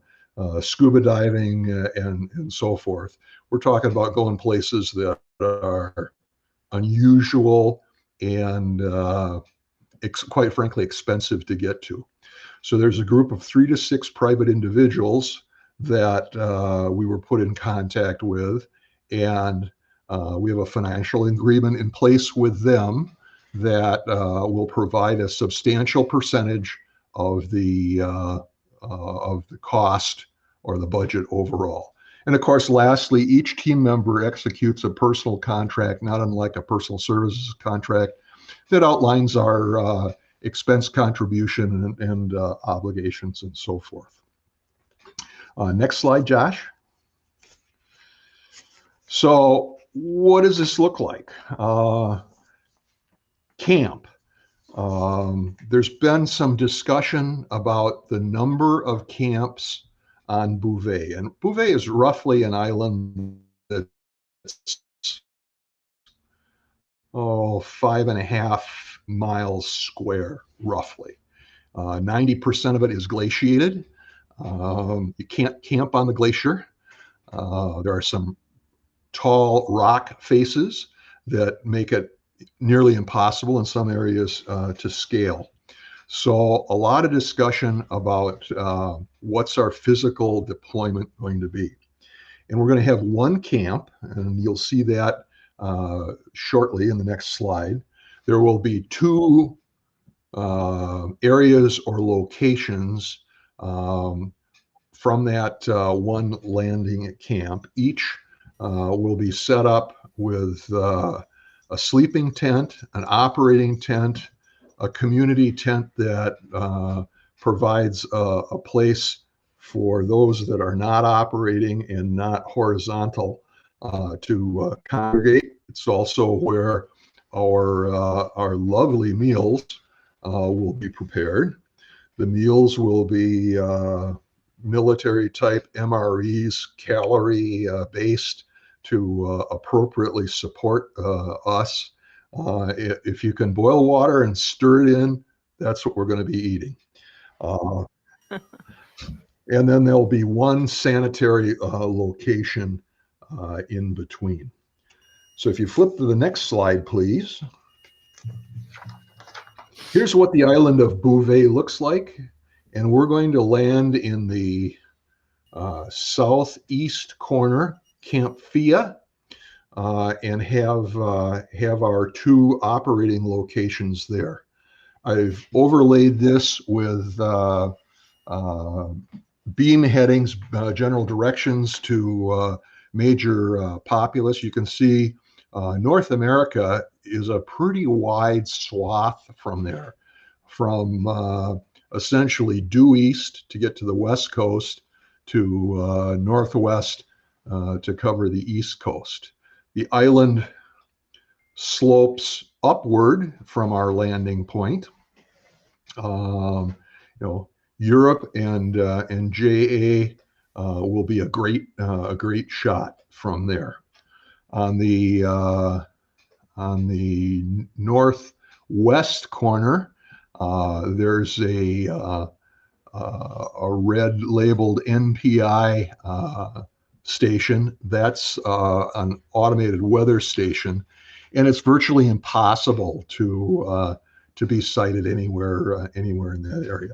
scuba diving and so forth. We're talking about going places that are unusual and quite frankly expensive to get to. So there's a group of 3 to 6 private individuals that we were put in contact with, and we have a financial agreement in place with them that will provide a substantial percentage of the cost or the budget overall. And of course, lastly, each team member executes a personal contract, not unlike a personal services contract, that outlines our expense contribution and obligations and so forth. Next slide, Josh. So what does this look like? Camp. There's been some discussion about the number of camps on Bouvet. And Bouvet is roughly an island that's 5.5 miles square, roughly. 90% of it is glaciated. You can't camp on the glacier. There are some tall rock faces that make it nearly impossible in some areas to scale. So a lot of discussion about what's our physical deployment going to be. And we're going to have one camp, and you'll see that shortly in the next slide. There will be 2 areas or locations from that one landing camp. Each will be set up with a sleeping tent, an operating tent, a community tent that provides a place for those that are not operating and not horizontal to congregate. It's also where our lovely meals will be prepared. The meals will be military type MREs, calorie based, to appropriately support us. If you can boil water and stir it in, that's what we're going to be eating. And then there'll be one sanitary location in between. So if you flip to the next slide, please. Here's what the island of Bouvet looks like. And we're going to land in the southeast corner, Camp Fia, and have our 2 operating locations there. I've overlaid this with beam headings, general directions to major populace. You can see North America is a pretty wide swath from there, from essentially due east to get to the west coast to northwest to cover the east coast. The island slopes upward from our landing point. Europe and JA will be a great shot from there. On the northwest corner, there's a red labeled NPI station. That's an automated weather station, and it's virtually impossible to be sighted anywhere in that area.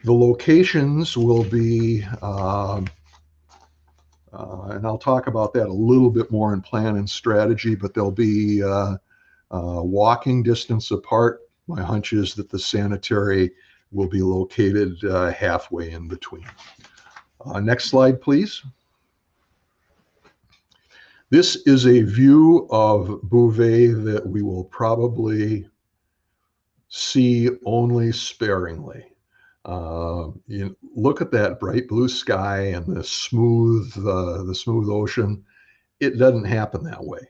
The locations will be, and I'll talk about that a little bit more in plan and strategy, but they'll be walking distance apart. My hunch is that the sanitary will be located halfway in between. Next slide, please. This is a view of Bouvet that we will probably see only sparingly. You look at that bright blue sky and the smooth ocean. It doesn't happen that way.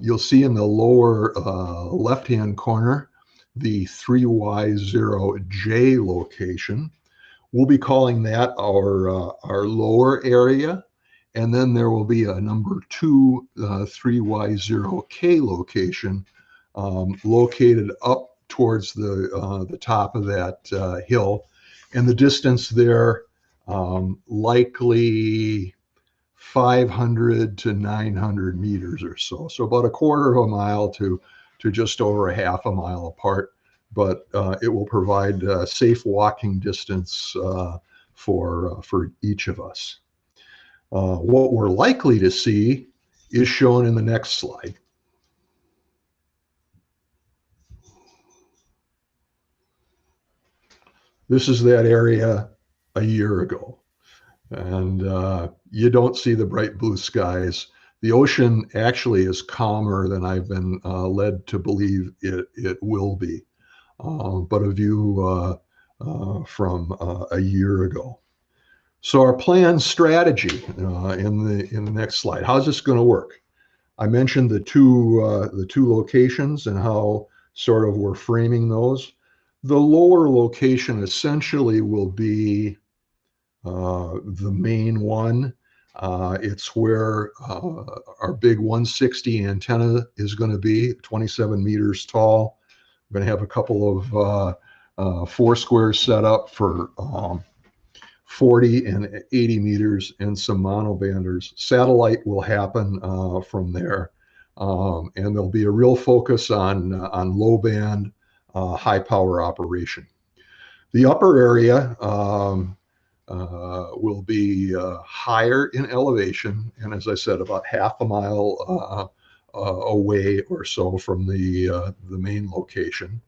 You'll see in the lower left-hand corner the 3Y0J location. We'll be calling that our lower area, and then there will be a number 2 3Y0K location located up towards the top of that hill, and the distance there likely 500 to 900 meters or so. So about a quarter of a mile to just over a half a mile apart, but it will provide safe walking distance for each of us. What we're likely to see is shown in the next slide. This is that area a year ago, and you don't see the bright blue skies. The ocean actually is calmer than I've been led to believe it will be, but a view from a year ago. So our plan strategy in the next slide. How's this going to work? I mentioned the two locations and how sort of we're framing those. The lower location essentially will be the main one. It's where our big 160 antenna is going to be, 27 meters tall. We're going to have a couple of four squares set up for 40 and 80 meters and some monobanders. Satellite will happen from there, and there'll be a real focus on low band, high power operation. The upper area will be higher in elevation, and as I said, about half a mile away or so from the main location.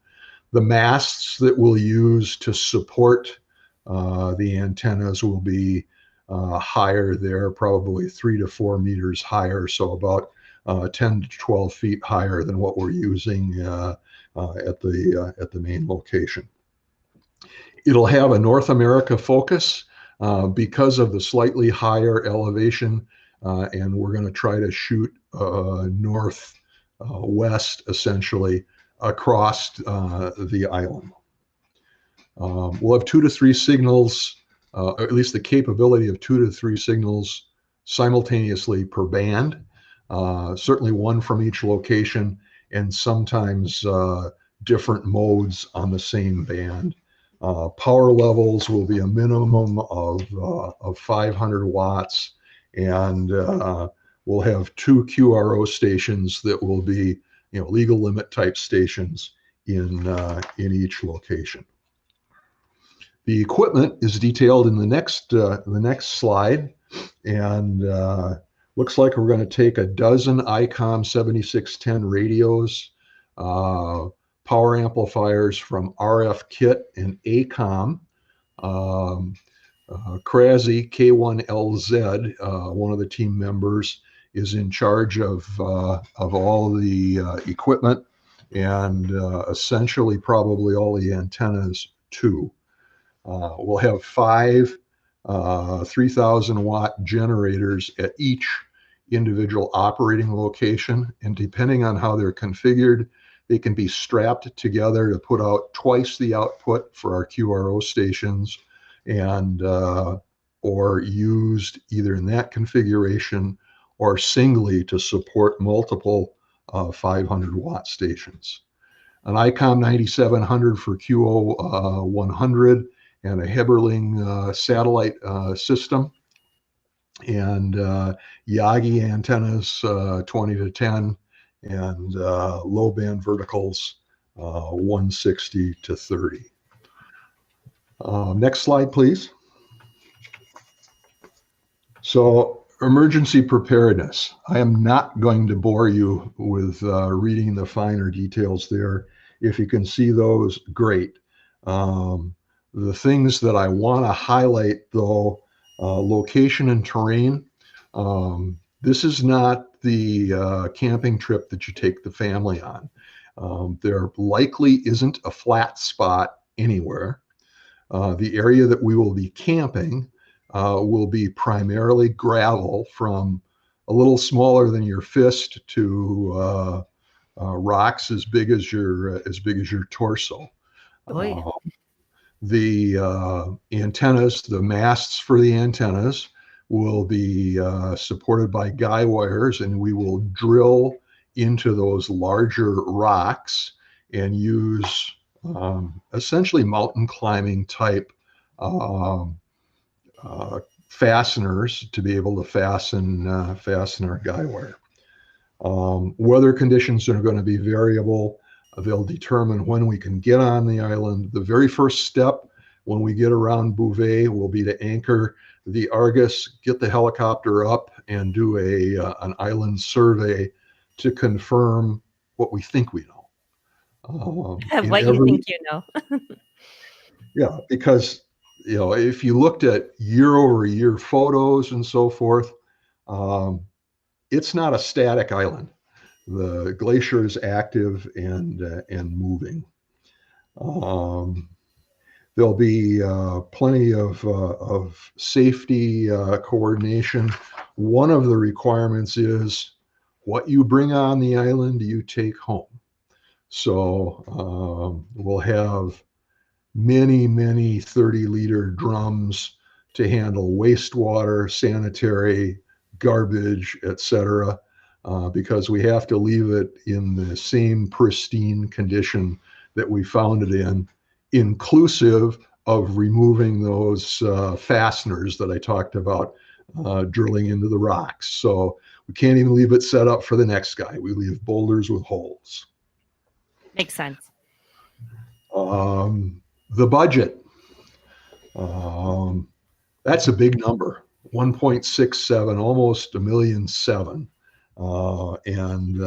The masts that we'll use to support the antennas will be higher there, probably 3 to 4 meters higher, so about 10 to 12 feet higher than what we're using at the main location. It'll have a North America focus because of the slightly higher elevation, and we're going to try to shoot northwest essentially across the island. We'll have 2 to 3 signals, or at least the capability of 2 to 3 signals simultaneously per band, certainly one from each location, and sometimes different modes on the same band. Power levels will be a minimum of 500 watts, and we'll have 2 QRO stations that will be, legal limit type stations in each location. The equipment is detailed in the next slide, and looks like we're going to take a dozen Icom 7610 radios, power amplifiers from RF Kit and Acom, Krasi K1LZ, one of the team members, is in charge of all the equipment and essentially probably all the antennas too. We'll have 5 3,000 watt generators at each individual operating location, and depending on how they're configured, they can be strapped together to put out twice the output for our QRO stations, and or used either in that configuration or singly to support multiple 500 watt stations. An Icom 9700 for QO100 and a Heberling satellite system, and Yagi antennas 20 to 10, and low band verticals 160 to 30. Next slide, please. So emergency preparedness. I am not going to bore you with reading the finer details there. If you can see those, great. The things that I want to highlight, though, location and terrain. This is not the camping trip that you take the family on. There likely isn't a flat spot anywhere. The area that we will be camping will be primarily gravel, from a little smaller than your fist to rocks as big as your torso. The antennas, the masts for the antennas, will be supported by guy wires, and we will drill into those larger rocks and use essentially mountain climbing type fasteners to be able to fasten our guy wire. Weather conditions are going to be variable. They'll determine when we can get on the island. The very first step when we get around Bouvet will be to anchor the Argus, get the helicopter up, and do an island survey to confirm what we think we know. What you think you know. Yeah, because if you looked at year-over-year photos and so forth, it's not a static island. The glacier is active and moving. There'll be plenty of safety coordination. One of the requirements is what you bring on the island, you take home. So we'll have many 30-liter drums to handle wastewater, sanitary, garbage, etc., because we have to leave it in the same pristine condition that we found it in, inclusive of removing those fasteners that I talked about, drilling into the rocks. So we can't even leave it set up for the next guy. We leave boulders with holes. Makes sense. The budget, that's a big number, 1.67, almost $1.7 million. And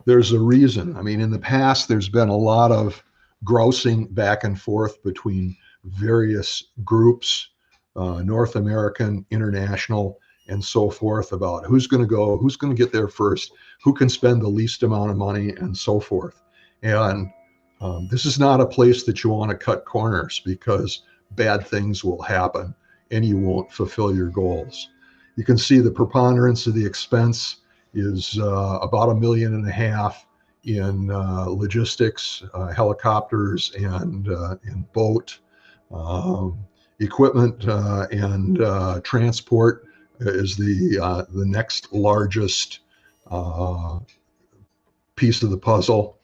there's a reason. I mean, in the past, there's been a lot of grousing back and forth between various groups, North American, international, and so forth, about who's going to go, who's going to get there first, who can spend the least amount of money, and so forth. And this is not a place that you want to cut corners, because bad things will happen and you won't fulfill your goals. You can see the preponderance of the expense is about $1.5 million in logistics, helicopters, and boat equipment, and transport is the next largest piece of the puzzle.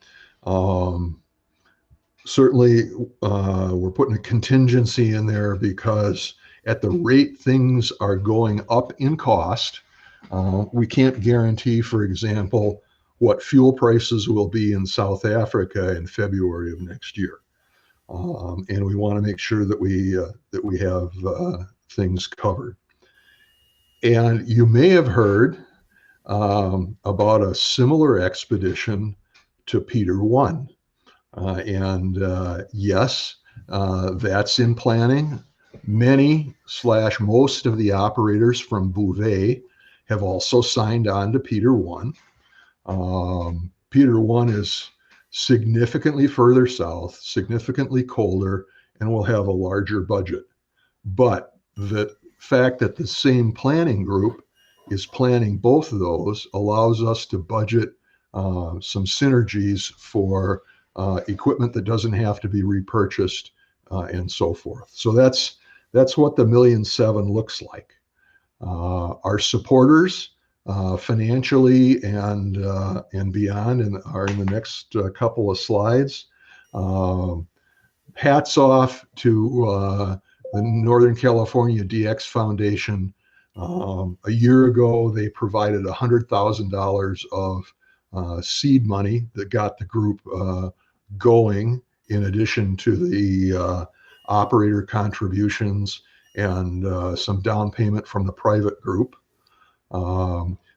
Certainly, we're putting a contingency in there, because at the rate things are going up in cost, we can't guarantee, for example, what fuel prices will be in South Africa in February of next year. And we want to make sure that we have things covered. And you may have heard about a similar expedition to Peter 1. Yes, that's in planning. Most of the operators from Bouvet have also signed on to Peter 1. Peter 1 is significantly further south, significantly colder, and will have a larger budget. But the fact that the same planning group is planning both of those allows us to budget some synergies for equipment that doesn't have to be repurchased, and so forth. So that's That's what the $1.7 million looks like. Our supporters, financially and beyond, and are in the next couple of slides. Hats off to the Northern California DX Foundation. A year ago, they provided $100,000 of seed money that got the group going, in addition to the operator contributions and some down payment from the private group.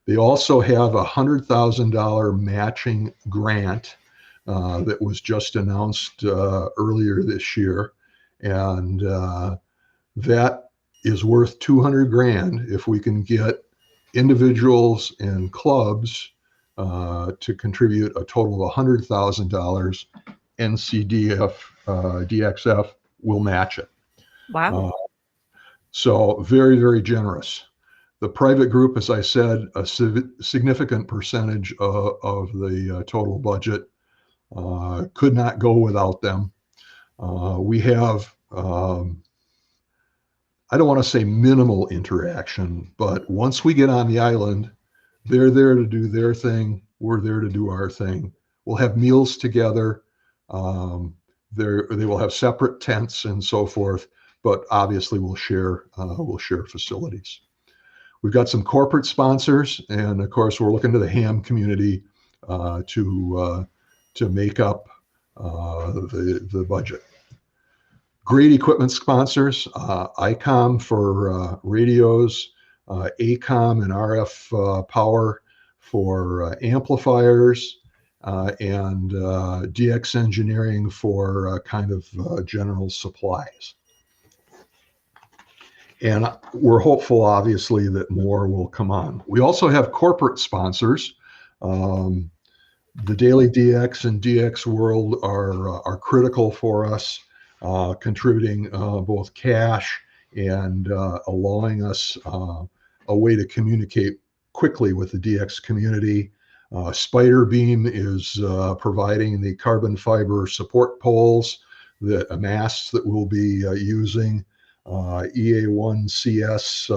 They also have a $100,000 matching grant that was just announced earlier this year, and that is worth $200,000 if we can get individuals and clubs to contribute a total of $100,000. NCDF DXF will match it. Wow. So very, very generous. The private group, as I said, a significant percentage of the total budget, could not go without them. We have, I don't want to say minimal interaction, but once we get on the island, they're there to do their thing. We're there to do our thing. We'll have meals together. They will have separate tents and so forth, but obviously we'll share facilities. We've got some corporate sponsors, and of course we're looking to the ham community to make up the budget. Great equipment sponsors: Icom for radios, Acom and RF power for amplifiers, and DX Engineering for kind of general supplies. And we're hopeful, obviously, that more will come on. We also have corporate sponsors. The Daily DX and DX World are critical for us, contributing both cash and allowing us a way to communicate quickly with the DX community. Spider Beam is providing the carbon fiber support poles, a Nass that we'll be using. EA1CS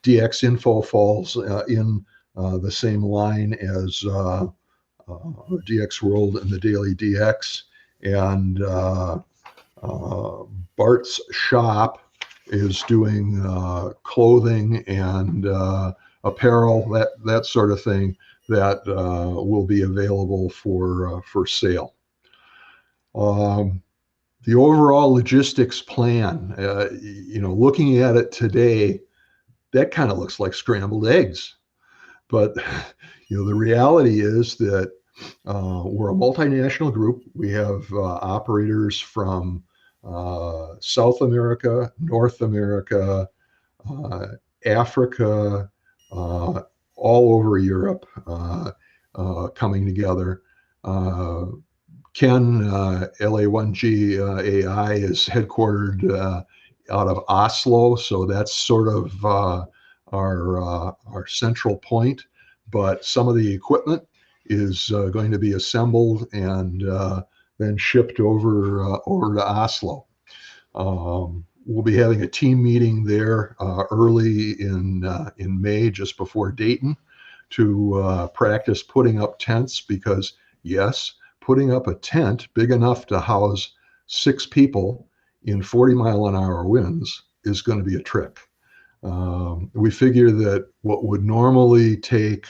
DX info falls in the same line as DX World and the Daily DX. And Bart's shop is doing clothing and apparel, that sort of thing, that will be available for sale. The overall logistics plan, looking at it today, that kind of looks like scrambled eggs. But the reality is that we're a multinational group. We have operators from South America, North America, Africa, all over Europe, coming together. Ken, LA1G AI, is headquartered out of Oslo, so that's sort of our central point. But some of the equipment is going to be assembled and then shipped over to Oslo. We'll be having a team meeting there early in May, just before Dayton, to practice putting up tents, because yes, putting up a tent big enough to house 6 people in 40-mile-an-hour winds is going to be a trick. We figure that what would normally take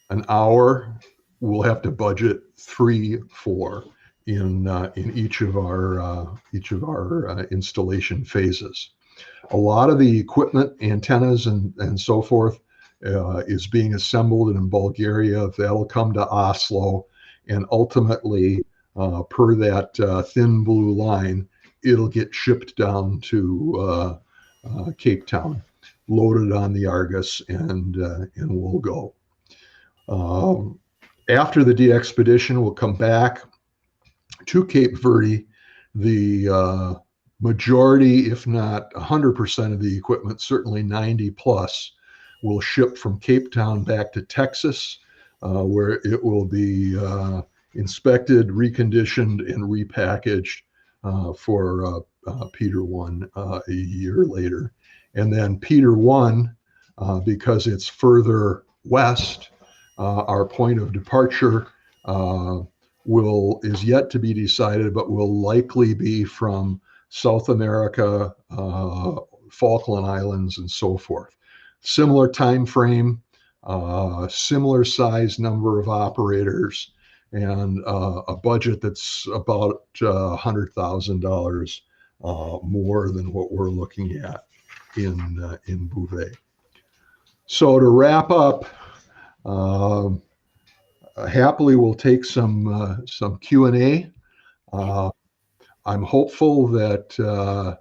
an hour, we'll have to budget 3-4 in each of our installation phases. A lot of the equipment, antennas and so forth, is being assembled in Bulgaria. That'll come to Oslo, and ultimately, per that thin blue line, it'll get shipped down to Cape Town, loaded on the Argus, and we'll go. After the DXpedition, we'll come back to Cape Verde. The majority, if not 100% of the equipment, certainly 90+, will ship from Cape Town back to Texas, where it will be inspected, reconditioned, and repackaged for Peter 1 a year later. And then Peter 1, because it's further west, our point of departure is yet to be decided, but will likely be from South America, Falkland Islands, and so forth. Similar time frame, similar size number of operators, and a budget that's about $100,000 more than what we're looking at in Bouvet. So to wrap up, happily we'll take some Q&A. I'm hopeful that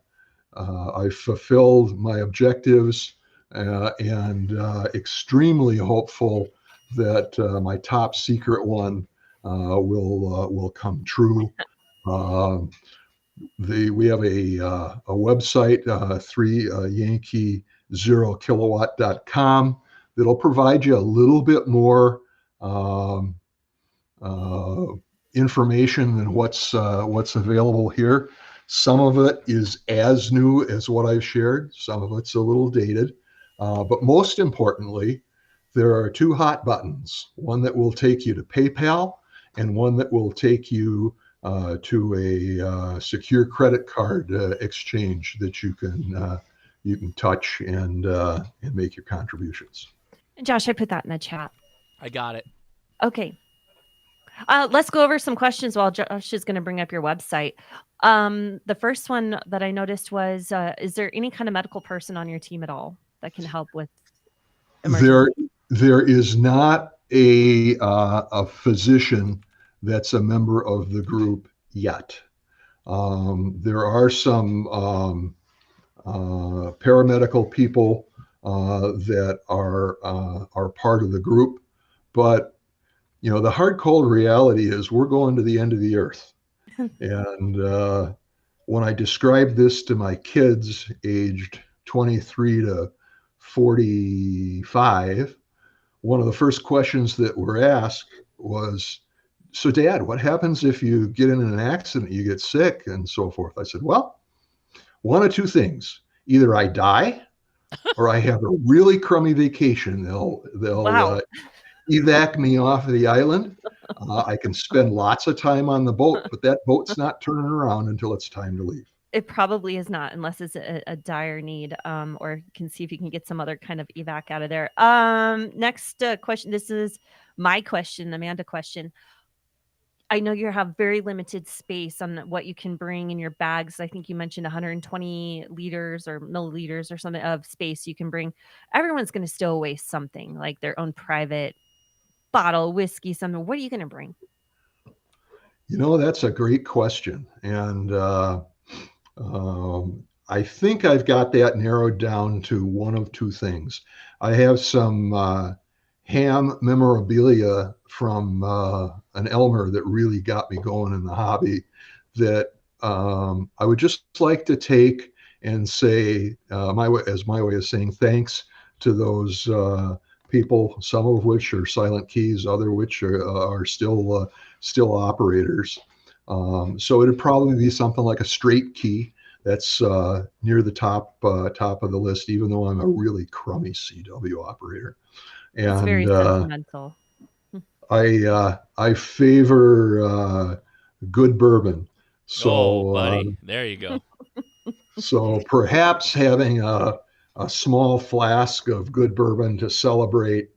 I've fulfilled my objectives, and extremely hopeful that my top secret one will come true. We have a website, 3 Yankee 0kilowatt.com, that'll provide you a little bit more information than what's available here. Some of it is as new as what I've shared. Some of it's a little dated. But most importantly, there are 2 hot buttons, one that will take you to PayPal and one that will take you to a secure credit card exchange that you can touch and make your contributions. Josh, I put that in the chat. I got it. Okay. Let's go over some questions while Josh is going to bring up your website. The first one that I noticed was, is there any kind of medical person on your team at all that can help with emergency? There is not a physician that's a member of the group yet. There are some paramedical people that are part of the group, but the hard cold reality is we're going to the end of the earth. And when I described this to my kids aged 23 to 45, one of the first questions that were asked was, so Dad, what happens if you get in an accident, you get sick and so forth? I said, well, one of 2 things. Either I die or I have a really crummy vacation. They'll Wow. evac me off of the island. I can spend lots of time on the boat, but that boat's not turning around until it's time to leave. It probably is not, unless it's a dire need, or you can see if you can get some other kind of evac out of there. Next question. This is my question, Amanda question. I know you have very limited space on what you can bring in your bags. I think you mentioned 120 liters or milliliters or something of space you can bring. Everyone's going to stow away something, like their own private bottle, whiskey, something. What are you going to bring? That's a great question. And I think I've got that narrowed down to one of 2 things. I have some ham memorabilia from an Elmer that really got me going in the hobby that I would just like to take and say, my way of saying thanks to those people, some of which are silent keys, other which are still operators. So it'd probably be something like a straight key that's near the top of the list, even though I'm a really crummy CW operator. And it's very sentimental. I favor good bourbon. So, buddy, there you go. So perhaps having a small flask of good bourbon to celebrate,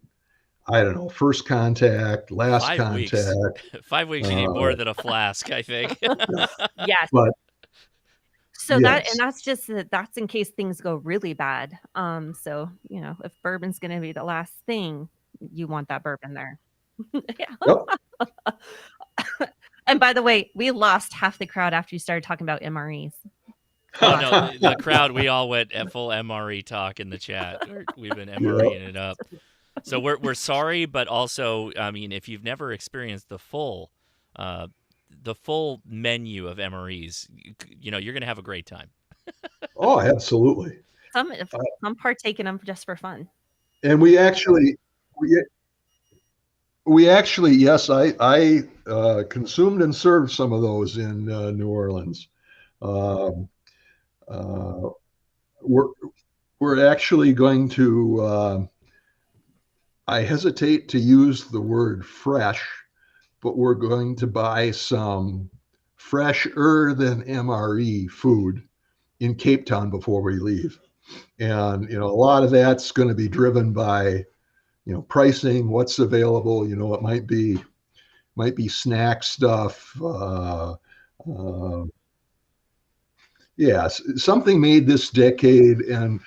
I don't know, first contact, last 5 contact. Weeks. 5 weeks, you need more than a flask, I think. Yes. But so yes. that's in case things go really bad. So, if bourbon's going to be the last thing, you want that bourbon there. Yep. And by the way, we lost half the crowd after you started talking about MREs. Oh no, the crowd, we all went full MRE talk in the chat. We've been MREing it up. So we're sorry, but also, I mean, if you've never experienced the full menu of MREs, you're going to have a great time. Oh, absolutely. Some partake in them just for fun. And we actually, yes, I consumed and served some of those in New Orleans. we're actually going to, I hesitate to use the word fresh, but we're going to buy some fresher than MRE food in Cape Town before we leave. And, a lot of that's going to be driven by, pricing, what's available. It might be snack stuff. Something made this decade, and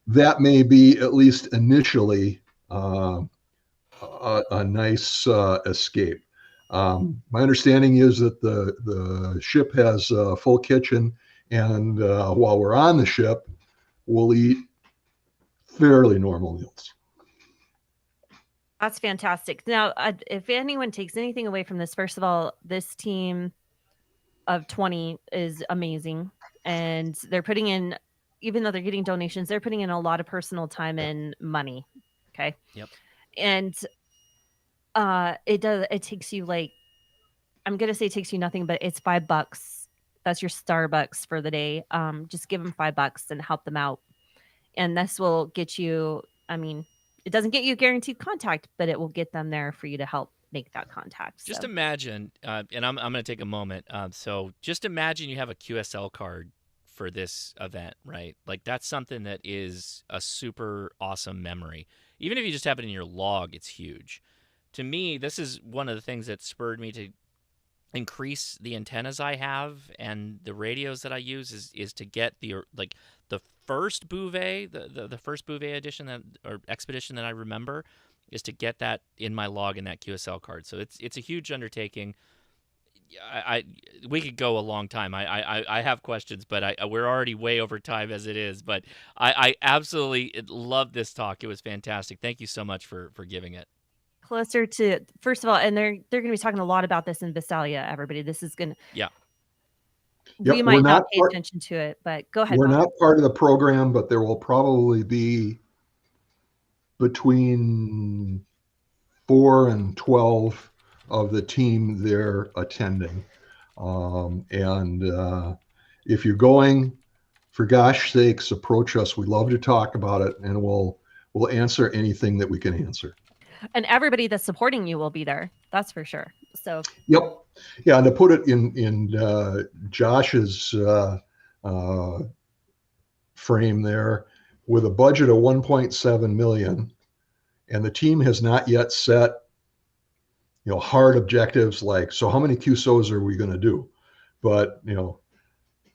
that may be, at least initially, a nice escape. My understanding is that the ship has a full kitchen, and while we're on the ship, we'll eat fairly normal meals. That's fantastic. Now, if anyone takes anything away from this, first of all, this team of 20 is amazing. And they're putting in, even though they're getting donations, they're putting in a lot of personal time and money. Okay. Yep. And it takes you I'm going to say it takes you nothing, but it's $5. That's your Starbucks for the day. Just give them $5 and help them out. And this will get you, it doesn't get you guaranteed contact, but it will get them there for you to help make that contact. Just imagine, and I'm going to take a moment. So just imagine you have a QSL card for this event, right? Like, that's something that is a super awesome memory. Even if you just have it in your log, it's huge. To me, this is one of the things that spurred me to increase the antennas I have and the radios that I use is to get the first Bouvet, the first Bouvet edition or expedition that I remember, is to get that in my log in that QSL card. So it's a huge undertaking. We could go a long time. I have questions, but we're already way over time as it is. But I absolutely love this talk. It was fantastic. Thank you so much for giving it. Closer to, first of all, and they're going to be talking a lot about this in Visalia, everybody. This is going to, yeah. We might not pay attention to it, but go ahead. We're not part of the program, but there will probably be between 4 and 12 of the team there attending. And if you're going, for gosh sakes, approach us. We'd love to talk about it, and we'll answer anything that we can answer. And everybody that's supporting you will be there. That's for sure. So. Yep. Yeah. And to put it in Josh's frame there, with a budget of 1.7 million, and the team has not yet set, hard objectives like, so how many QSOs are we going to do? But,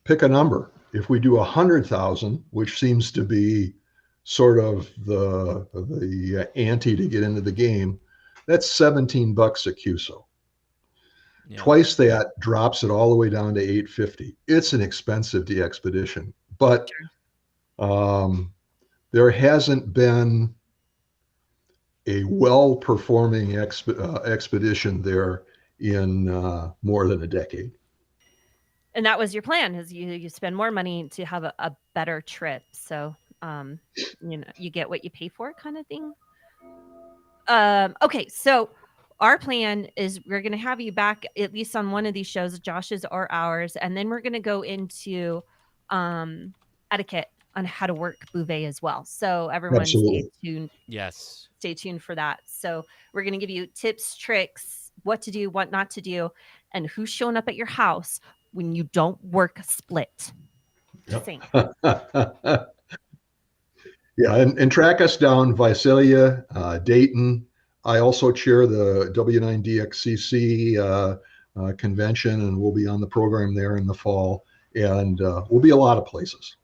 pick a number. If we do 100,000, which seems to be sort of the ante to get into the game, that's $17 a QSO. Yeah. Twice that drops it all the way down to $850. It's an expensive DXpedition, but there hasn't been a well-performing expedition there in more than a decade. And that was your plan, is you spend more money to have a better trip. So, you get what you pay for, kind of thing. Okay, so our plan is we're going to have you back at least on one of these shows, Josh's or ours, and then we're going to go into etiquette on how to work Bouvet as well. So everyone stay tuned. Yes. Stay tuned for that. So we're going to give you tips, tricks, what to do, what not to do, and who's showing up at your house when you don't work split. Yep. Yeah, and track us down, Visalia, Dayton. I also chair the W9DXCC convention, and we'll be on the program there in the fall. And we'll be a lot of places.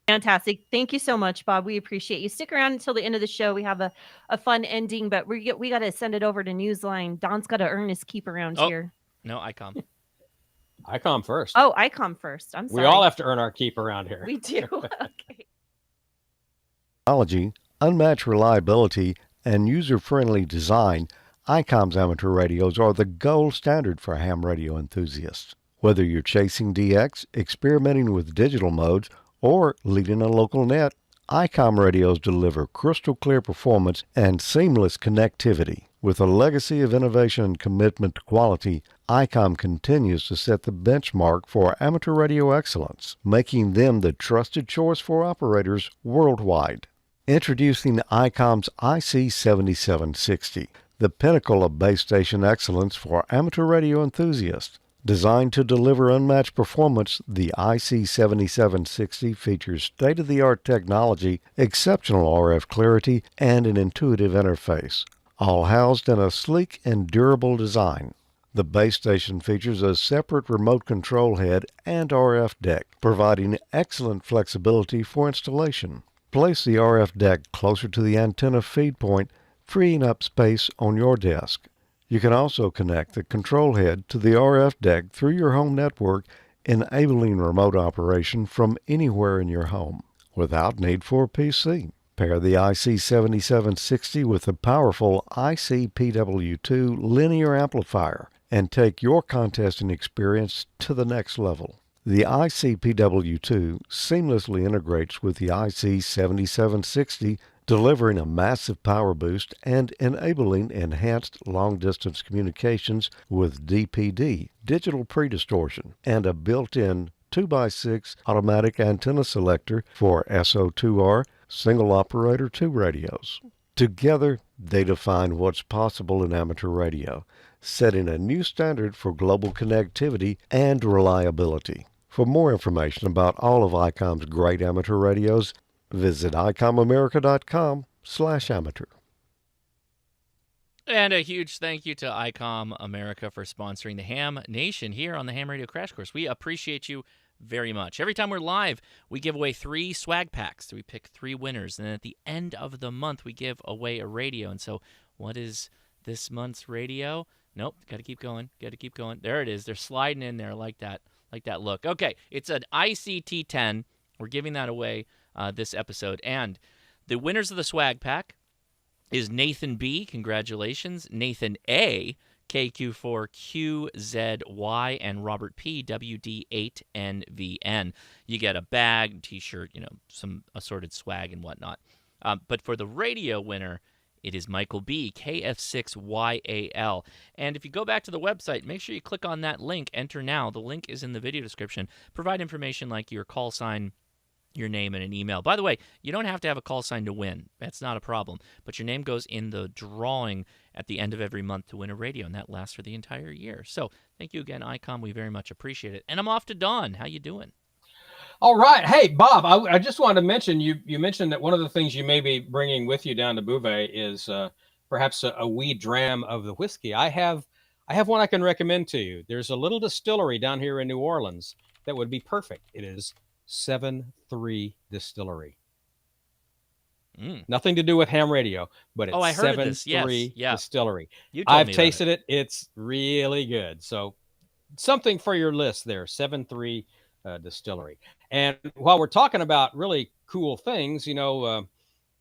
Fantastic. Thank you so much, Bob. We appreciate you. Stick around until the end of the show. We have a fun ending, but we got to send it over to Newsline. Don's got to earn his keep around here. No, Icom. Icom first. Oh, Icom first. I'm sorry. We all have to earn our keep around here. We do. Okay. Technology, unmatched reliability, and user-friendly design, Icom's amateur radios are the gold standard for ham radio enthusiasts. Whether you're chasing DX, experimenting with digital modes, or leading a local net, Icom radios deliver crystal clear performance and seamless connectivity. With a legacy of innovation and commitment to quality, Icom continues to set the benchmark for amateur radio excellence, making them the trusted choice for operators worldwide. Introducing Icom's IC7760, the pinnacle of base station excellence for amateur radio enthusiasts. Designed to deliver unmatched performance, the IC7760 features state-of-the-art technology, exceptional RF clarity, and an intuitive interface, all housed in a sleek and durable design. The base station features a separate remote control head and RF deck, providing excellent flexibility for installation. Place the RF deck closer to the antenna feed point, freeing up space on your desk. You can also connect the control head to the RF deck through your home network, enabling remote operation from anywhere in your home without need for a PC. Pair the IC7760 with a powerful ICPW2 linear amplifier and take your contesting experience to the next level. The ICPW2 seamlessly integrates with the IC7760, delivering a massive power boost and enabling enhanced long-distance communications with DPD, digital pre-distortion, and a built-in 2x6 automatic antenna selector for SO2R single operator 2 radios. Together, they define what's possible in amateur radio, setting a new standard for global connectivity and reliability. For more information about all of Icom's great amateur radios, visit icomamerica.com/amateur. And a huge thank you to Icom America for sponsoring the Ham Nation here on the Ham Radio Crash Course. We appreciate you very much. Every time we're live, we give away 3 swag packs. We pick 3 winners, and then at the end of the month, we give away a radio. And so, what is this month's radio? Nope, got to keep going. There it is. They're sliding in there like that look. Okay, it's an ICT-10. We're giving that away this episode. And the winners of the swag pack is Nathan B. Congratulations. Nathan A. KQ4QZY, and Robert P. WD8NVN. You get a bag, t-shirt, some assorted swag and whatnot. But for the radio winner, it is Michael B. KF6YAL. And if you go back to the website, make sure you click on that link, enter now. The link is in the video description. Provide information like your call sign, your name, and an email. By the way, you don't have to have a call sign to win. That's not a problem. But your name goes in the drawing at the end of every month to win a radio, and that lasts for the entire year. So thank you again, Icom. We very much appreciate it. And I'm off to Dawn. How you doing? All right. Hey, Bob, I just wanted to mention, you mentioned that one of the things you may be bringing with you down to Bouvet is perhaps a wee dram of the whiskey. I have one I can recommend to you. There's a little distillery down here in New Orleans that would be perfect. It is 7-3 Distillery. Nothing to do with ham radio, but it's 7-3 Distillery. I've tasted it. It's really good. So something for your list there, 7-3 Distillery. And while we're talking about really cool things, the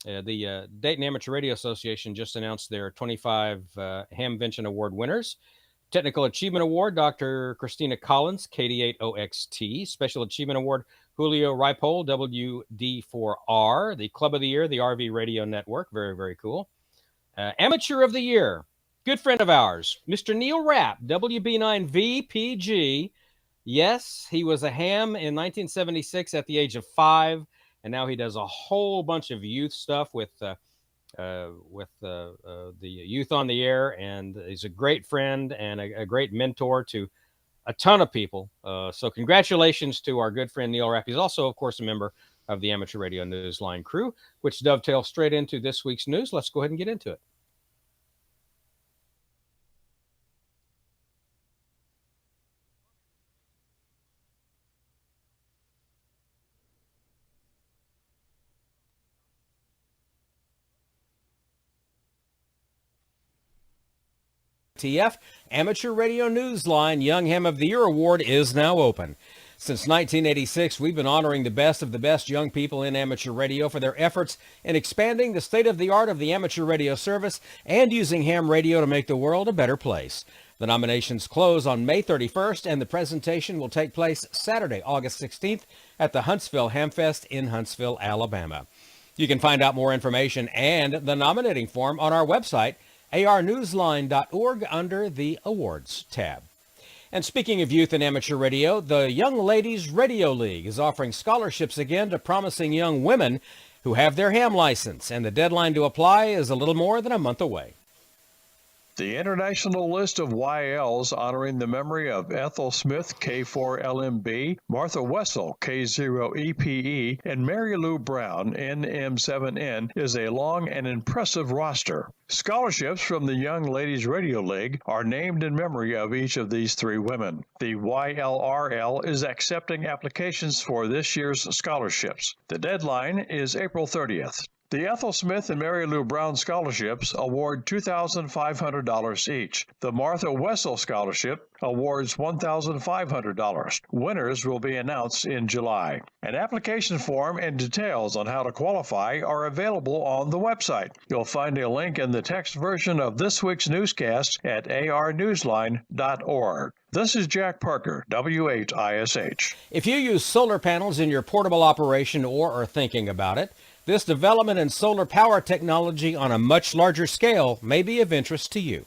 Dayton Amateur Radio Association just announced their 25 Hamvention Award winners. Technical Achievement Award, Dr. Christina Collins, KD8OXT. Special Achievement Award, Julio Ripoll, WD4R. The Club of the Year, the RV Radio Network. Very, very cool. Amateur of the Year, good friend of ours, Mr. Neil Rapp, WB9VPG. Yes, he was a ham in 1976 at the age of 5, and now he does a whole bunch of youth stuff with the youth on the air, and he's a great friend and a great mentor to a ton of people. So congratulations to our good friend Neil Rapp. He's also, of course, a member of the Amateur Radio Newsline crew, which dovetails straight into this week's news. Let's go ahead and get into it. TF Amateur Radio Newsline Young Ham of the Year Award is now open. Since 1986, we've been honoring the best of the best young people in amateur radio for their efforts in expanding the state-of-the-art of the amateur radio service and using ham radio to make the world a better place. The nominations close on May 31st, and the presentation will take place Saturday, August 16th at the Huntsville Hamfest in Huntsville, Alabama. You can find out more information and the nominating form on our website, arnewsline.org, under the Awards tab. And speaking of youth and amateur radio, the Young Ladies Radio League is offering scholarships again to promising young women who have their ham license, and the deadline to apply is a little more than a month away. The international list of YLs honoring the memory of Ethel Smith, K4LMB, Martha Wessel, K0EPE, and Mary Lou Brown, NM7N, is a long and impressive roster. Scholarships from the Young Ladies Radio League are named in memory of each of these three women. The YLRL is accepting applications for this year's scholarships. The deadline is April 30th. The Ethel Smith and Mary Lou Brown scholarships award $2,500 each. The Martha Wessel scholarship awards $1,500. Winners will be announced in July. An application form and details on how to qualify are available on the website. You'll find a link in the text version of this week's newscast at arnewsline.org. This is Jack Parker, W8ISH. If you use solar panels in your portable operation or are thinking about it, this development in solar power technology on a much larger scale may be of interest to you.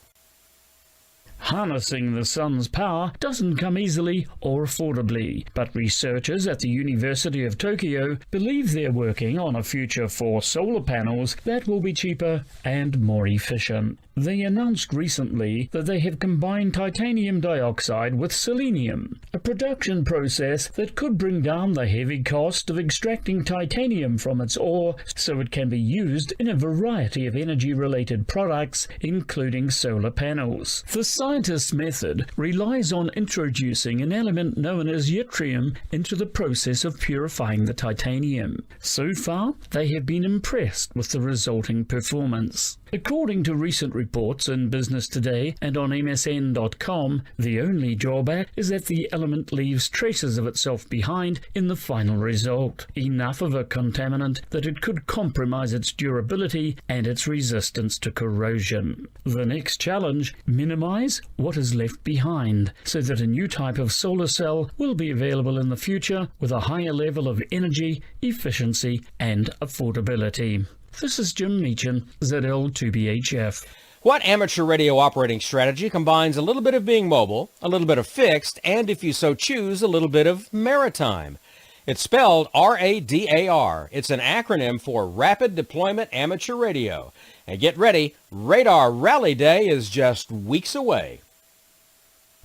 Harnessing the sun's power doesn't come easily or affordably, but researchers at the University of Tokyo believe they're working on a future for solar panels that will be cheaper and more efficient. They announced recently that they have combined titanium dioxide with selenium, a production process that could bring down the heavy cost of extracting titanium from its ore so it can be used in a variety of energy-related products, including solar panels. The scientists' method relies on introducing an element known as yttrium into the process of purifying the titanium. So far, they have been impressed with the resulting performance. According to recent reports in Business Today and on MSN.com, the only drawback is that the element leaves traces of itself behind in the final result, enough of a contaminant that it could compromise its durability and its resistance to corrosion. The next challenge, minimize what is left behind, so that a new type of solar cell will be available in the future with a higher level of energy, efficiency, and affordability. This is Jim Meechan, ZL2BHF. What amateur radio operating strategy combines a little bit of being mobile, a little bit of fixed, and if you so choose, a little bit of maritime? It's spelled RADAR. It's an acronym for Rapid Deployment Amateur Radio. And get ready, Radar Rally Day is just weeks away.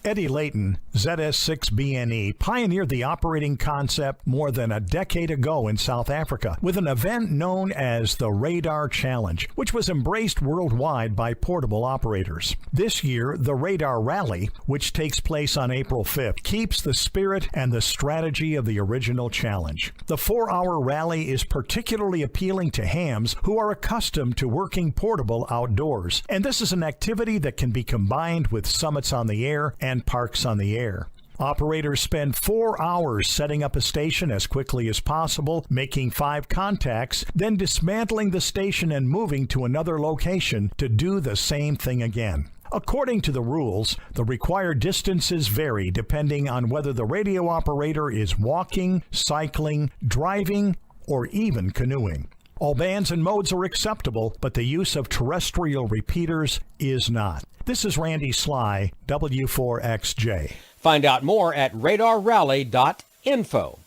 Eddie Layton, ZS6BNE, pioneered the operating concept more than a decade ago in South Africa with an event known as the Radar Challenge, which was embraced worldwide by portable operators. This year, the Radar Rally, which takes place on April 5th, keeps the spirit and the strategy of the original challenge. The 4-hour rally is particularly appealing to hams who are accustomed to working portable outdoors, and this is an activity that can be combined with summits on the air and parks on the air. Operators spend 4 hours setting up a station as quickly as possible, making 5 contacts, then dismantling the station and moving to another location to do the same thing again. According to the rules, the required distances vary depending on whether the radio operator is walking, cycling, driving, or even canoeing. All bands and modes are acceptable, but the use of terrestrial repeaters is not. This is Randy Sly, W4XJ. Find out more at radarrally.info.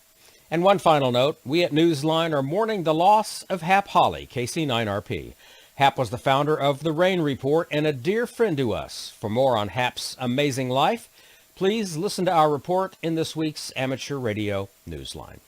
And one final note, we at Newsline are mourning the loss of Hap Holly, KC9RP. Hap was the founder of The Rain Report and a dear friend to us. For more on Hap's amazing life, please listen to our report in this week's Amateur Radio Newsline.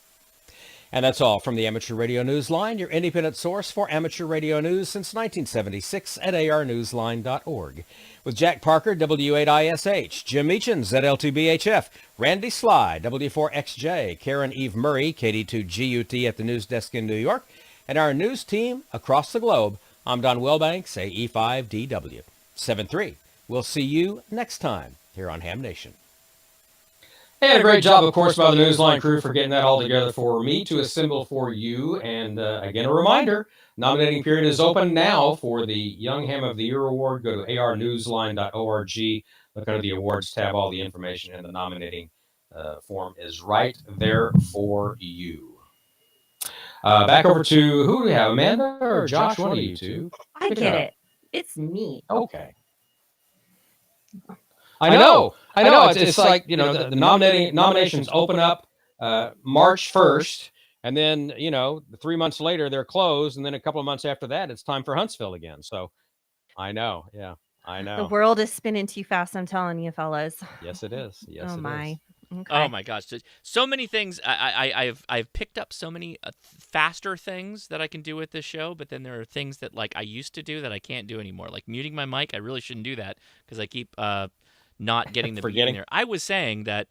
And that's all from the Amateur Radio Newsline, your independent source for amateur radio news since 1976 at arnewsline.org. With Jack Parker, W8ISH, Jim Meechan, ZL2BHF, Randy Sly, W4XJ, Karen Eve Murray, KD2GUT at the news desk in New York, and our news team across the globe, I'm Don Wilbanks, AE5DW. 7-3. We'll see you next time here on Ham Nation. And a great job, of course, by the Newsline crew for getting that all together for me to assemble for you. And again, a reminder, nominating period is open now for the Young Ham of the Year Award. Go to arnewsline.org. Look under the awards tab. All the information in the nominating form is right there for you. Back over to, who do we have, Amanda or Josh? One of you two. I get it. It's me. Okay. I know. It's like, you know, the nominations open up March 1st, and then, you know, 3 months later they're closed, and then a couple of months after that it's time for Huntsville again. So I know. Yeah, I know. The world is spinning too fast, I'm telling you, fellas. Yes, it is. Yes, Oh it my. is. Okay. Oh my gosh, so many things. I've picked up so many faster things that I can do with this show, but then there are things that like I used to do that I can't do anymore. Like muting my mic, I really shouldn't do that because I keep not getting the beat in there. I was saying that,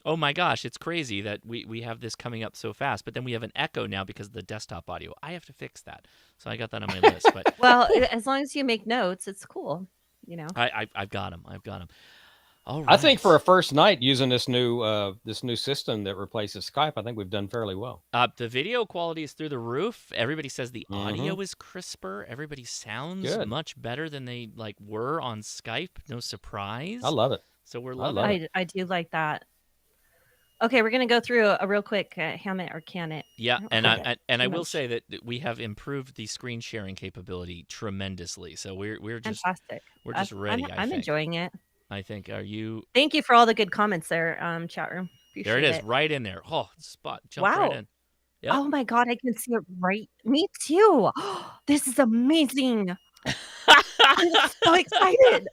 oh my gosh, it's crazy that we have this coming up so fast, but then we have an echo now because of the desktop audio. I have to fix that, so I got that on my list. But well, as long as you make notes, it's cool. You know, I've got them. All right. I think for a first night using this new system that replaces Skype, I think we've done fairly well. The video quality is through the roof. Everybody says the audio is crisper. Everybody sounds much better than they like were on Skype. No surprise. I love it. So we're loving it. I do like that. Okay, we're gonna go through a real quick ham it or can it. Yeah, and I will say that we have improved the screen sharing capability tremendously. So we're just fantastic. We're just ready. I'm enjoying it. I think. Are you? Thank you for all the good comments there, chat room. Appreciate there it is, right in there. Oh, spot. Jump wow. right in. Yep. Oh my God, I can see it right. Me too. This is amazing. I'm so excited.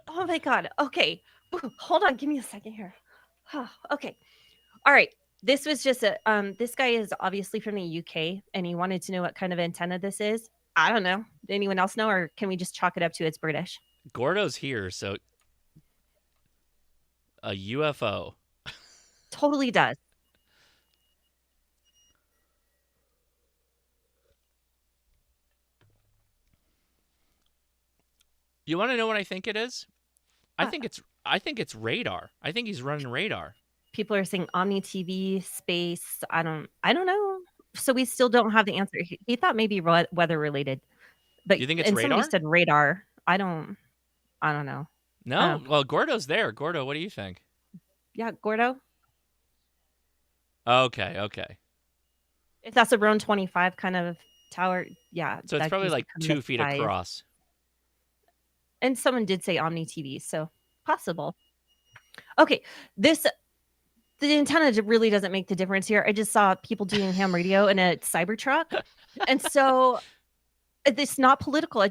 Oh my God. Okay. Hold on. Give me a second here. Okay. All right. This was just this guy is obviously from the UK and he wanted to know what kind of antenna this is. I don't know. Anyone else know, or can we just chalk it up to it's British? Gordo's here, so a UFO. Totally does. You want to know what I think it is? I think it's radar. I think he's running radar. People are saying Omni TV, space. I don't know. So we still don't have the answer. He thought maybe weather related. But you think it's radar? Somebody said radar. I don't know. No. Well, Gordo's there. Gordo, what do you think? Yeah, Gordo. Okay. If that's a Roan 25 kind of tower, yeah. So it's probably like 2 feet across. And someone did say Omni TV, so possible. Okay, the antenna really doesn't make the difference here. I just saw people doing ham radio in a Cybertruck, and so it's not political.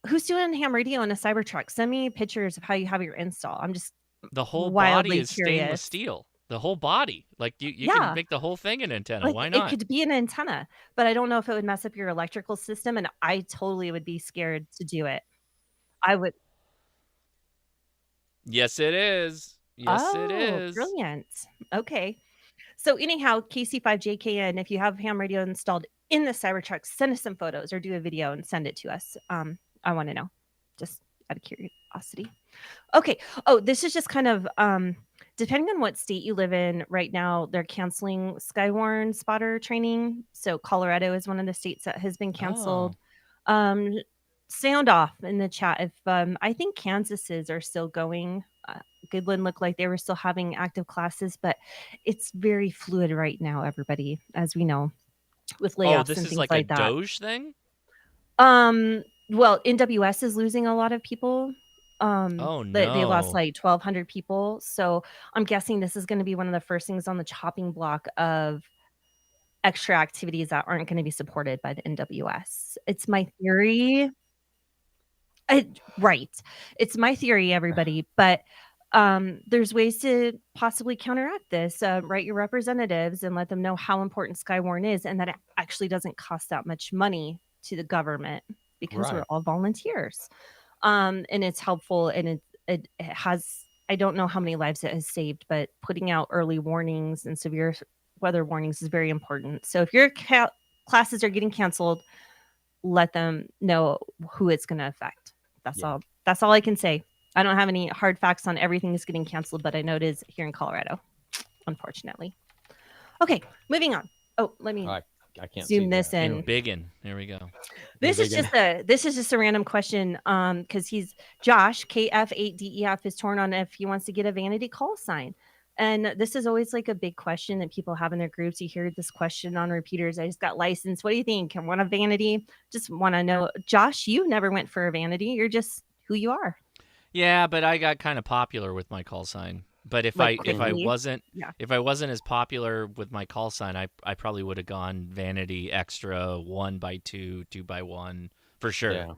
Who's doing ham radio in a Cybertruck? Send me pictures of how you have your install. I'm just the whole body is stainless steel. The whole body, like you can make the whole thing an antenna. Like, why not? It could be an antenna, but I don't know if it would mess up your electrical system, and I totally would be scared to do it. I would. Yes, it is. Yes, it is. Brilliant. Okay. So anyhow, KC5JKN, if you have ham radio installed in the Cybertruck, send us some photos or do a video and send it to us. I want to know, just out of curiosity. Okay. Oh, this is just kind of depending on what state you live in right now, they're canceling Skywarn spotter training. So Colorado is one of the states that has been canceled. Sound off in the chat if I think Kansas's are still going. Goodland looked like they were still having active classes, but it's very fluid right now, everybody, as we know, with layoffs this and is things like like a that. Doge thing? Well, NWS is losing a lot of people. Oh no. They lost like 1,200 people. So I'm guessing this is going to be one of the first things on the chopping block of extra activities that aren't going to be supported by the NWS. It's my theory. Right. It's my theory, everybody. But there's ways to possibly counteract this. Write your representatives and let them know how important Skywarn is and that it actually doesn't cost that much money to the government because we're all volunteers. And it's helpful, and it has, I don't know how many lives it has saved, but putting out early warnings and severe weather warnings is very important. So if your classes are getting canceled, let them know who it's going to affect. That's all. That's all I can say. I don't have any hard facts on everything that's getting canceled, but I know it is here in Colorado, unfortunately. Okay, moving on. Oh, let me I can't zoom this in. Biggin. There we go. This is just a random question. Because he's Josh KF8DEF is torn on if he wants to get a vanity call sign, And this is always like a big question that people have in their groups. You hear this question on repeaters. I just got licensed. What do you think? Can want a vanity? Just want to know. Josh, you never went for a vanity. You're just who you are. Yeah, but I got kind of popular with my call sign. But if I wasn't as popular with my call sign, I probably would have gone vanity extra 1x2, 2x1 for sure. Yeah.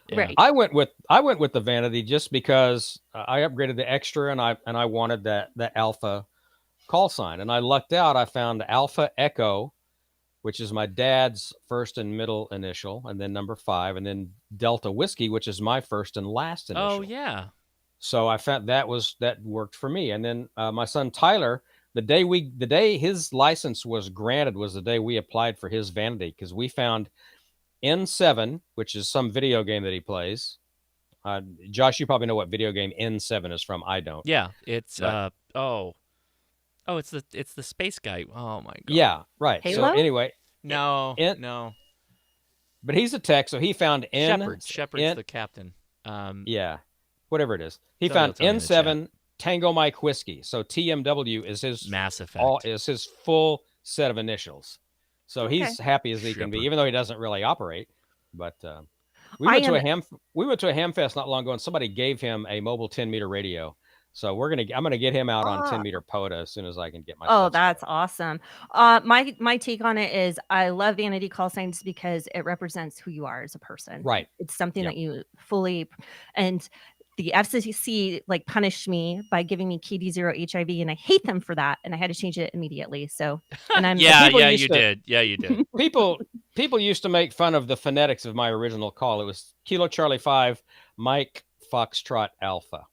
Yeah. Right. I went with the vanity just because I upgraded the extra and I wanted that alpha call sign, and I lucked out. I found Alpha Echo, which is my dad's first and middle initial, and then number 5, and then Delta Whiskey, which is my first and last initial. Oh yeah. So I found that worked for me. And then my son Tyler, the day his license was granted was the day we applied for his vanity, because we found N7, which is some video game that he plays. Josh, you probably know what video game N7 is from. I don't. Yeah, it's But- it's the space guy. Oh my god. Yeah, right. Halo? So anyway, No, N- no. but he's a tech, so he found Shepard's N. the captain. Yeah, whatever it is. He Somebody will found tell me in the N7 Tango Mike Whiskey. So TMW is his Mass Effect. is his full set of initials. So he's happy as he can be, Shepard. even though he doesn't really operate. But we I went to am- a ham fest not long ago, and somebody gave him a mobile 10-meter radio. So I'm gonna get him out on 10-meter POTA as soon as I can get my. Oh, stuff that's set up. awesome. My take on it is I love vanity call signs because it represents who you are as a person. Right. It's something Yep. that you fully, and the FCC like punished me by giving me KD0 HIV, and I hate them for that, and I had to change it immediately. So, and I'm Yeah, people yeah, used you to- did. Yeah, you did. People used to make fun of the phonetics of my original call. It was Kilo Charlie 5, Mike Foxtrot Alpha.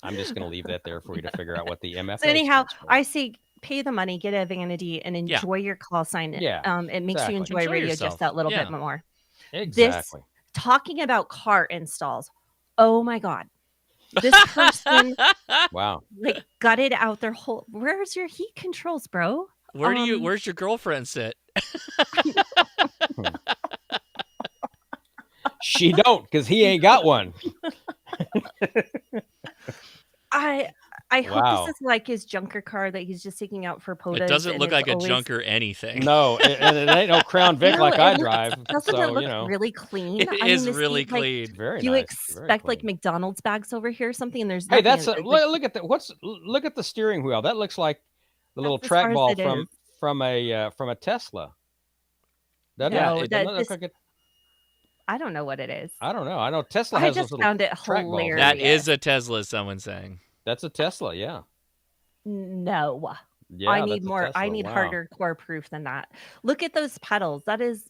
I'm just going to leave that there for you to figure out what the MFA. So anyhow, stands for. I say pay the money, get a vanity, and enjoy your call sign. Yeah, It makes exactly. you enjoy Enjoy radio yourself. just that little Yeah. bit more. Exactly. Talking about car installs. Oh my God. This person Wow. like gutted out their whole. Where's your heat controls, bro? Where's your girlfriend sit? She don't, because he ain't got one. I hope Wow. this is like his junker car that he's just taking out for POTUS. It doesn't and look it's like a always- junker anything. No, and it ain't no Crown Vic No, like I it looks- drive. Doesn't So, it look you know, really clean? It is this really seems like clean. very you nice. expect very like clean. McDonald's bags over here or something, and there's Hey, nothing. that's It's a, like- look at the look at the steering wheel. That looks like the little That's as far as trackball it is. from a Tesla. Doesn't No, it? It that- doesn't look like it. I don't know what it is. I don't know. I know Tesla I has just those little found it trackballs. hilarious. That is a Tesla, someone's saying. That's a Tesla. Yeah. No. Yeah. I that's need a more. I Tesla. need Wow. harder core proof than that. Look at those pedals. That is.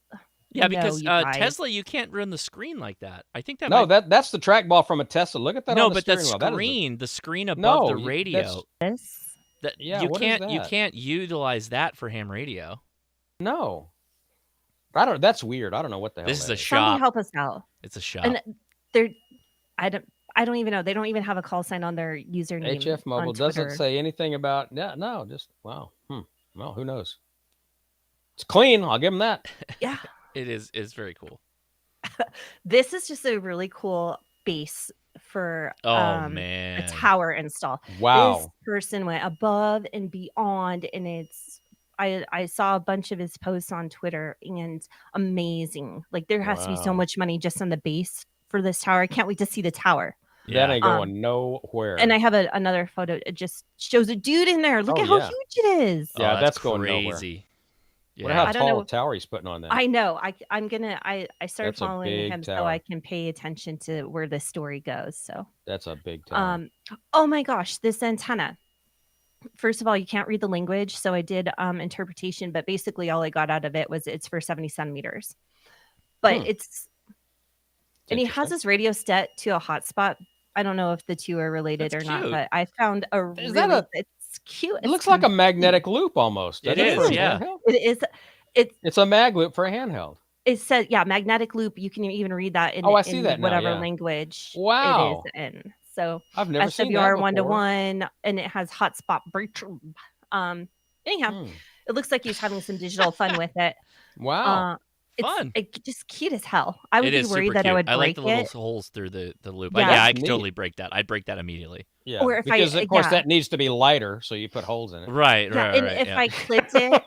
Yeah, No, because you guys. Tesla, you can't run the screen like that. I think that No, might... that's the trackball from a Tesla. Look at that. no, on the but the steering wheel. That is screen, the screen above No, the that's- radio, This. that Yeah, you what is you that? can't utilize that for ham radio. no. I don't. That's weird. I don't know what the hell. This is that a Somebody shop. help us out. It's a shop. And they're. I don't even know. They don't even have a call sign on their username. HF Mobile on doesn't Twitter. say anything about. Yeah, no, just wow. Well, who knows? It's clean. I'll give them that. Yeah. It is very cool. This is just a really cool base for Oh man. a tower install. This Wow. person went above and beyond, and I saw a bunch of his posts on Twitter, and amazing. Like there has to be so Wow. much money just on the base for this tower. I can't wait to see the tower. Yeah. That ain't going nowhere. And I have another photo. It just shows a dude in there. Look Oh, at how yeah. huge it is. Yeah, Oh, that's going nowhere. crazy. Wonder Yeah. how I don't tall know. a tower he's putting on that. I know. I'm gonna. I started That's a following big him so tower. I can pay attention to where the story goes. So. That's a big tower. Oh my gosh, this antenna. First of all, you can't read the language, so I did interpretation, but basically all I got out of it was it's for 70 centimeters. But Hmm. and he has Interesting. his radio set to a hotspot. I don't know if the two are related That's or not, cute. but I found Is that a- it's cute. It looks like a magnetic loop almost. It doesn't is, for a yeah. handheld? it is. It's a mag loop for a handheld. It said, yeah, magnetic loop. You can even read that in, Oh, I see in that now, whatever yeah. language Wow. it is in. So I've never seen that SWR before. 1-to-1, and it has hotspot breach. Anyhow, Hmm. it looks like he's having some digital fun with it. Wow. Fun. It's just cute as hell. I would It be is worried super that I cute. would I like break the little it. holes through the loop. Yeah. Yeah, I That's could neat. totally break that. I'd break that immediately. Yeah, Or if because of course yeah. that needs to be lighter, so you put holes in it. Right, Yeah, right, and right. if yeah. I clipped it,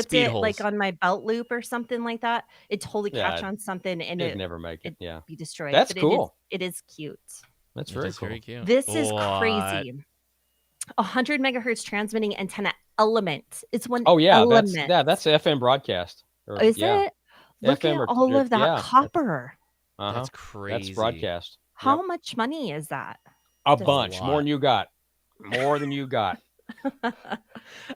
Speed like holes. on my belt loop or something like that, it'd totally catch Yeah, on something and It'd never make it. it'd Yeah, be destroyed. That's But cool. It is cute. That's It very is cool. very cute. This is What? crazy. 100 megahertz transmitting antenna element. It's one Oh yeah, element. that's FM broadcast. Or, Is yeah. it? Look FM at or- all of that yeah, copper. Uh-huh. That's crazy. That's broadcast. How much money is that? A Just- bunch more lot. than you got. More than you got.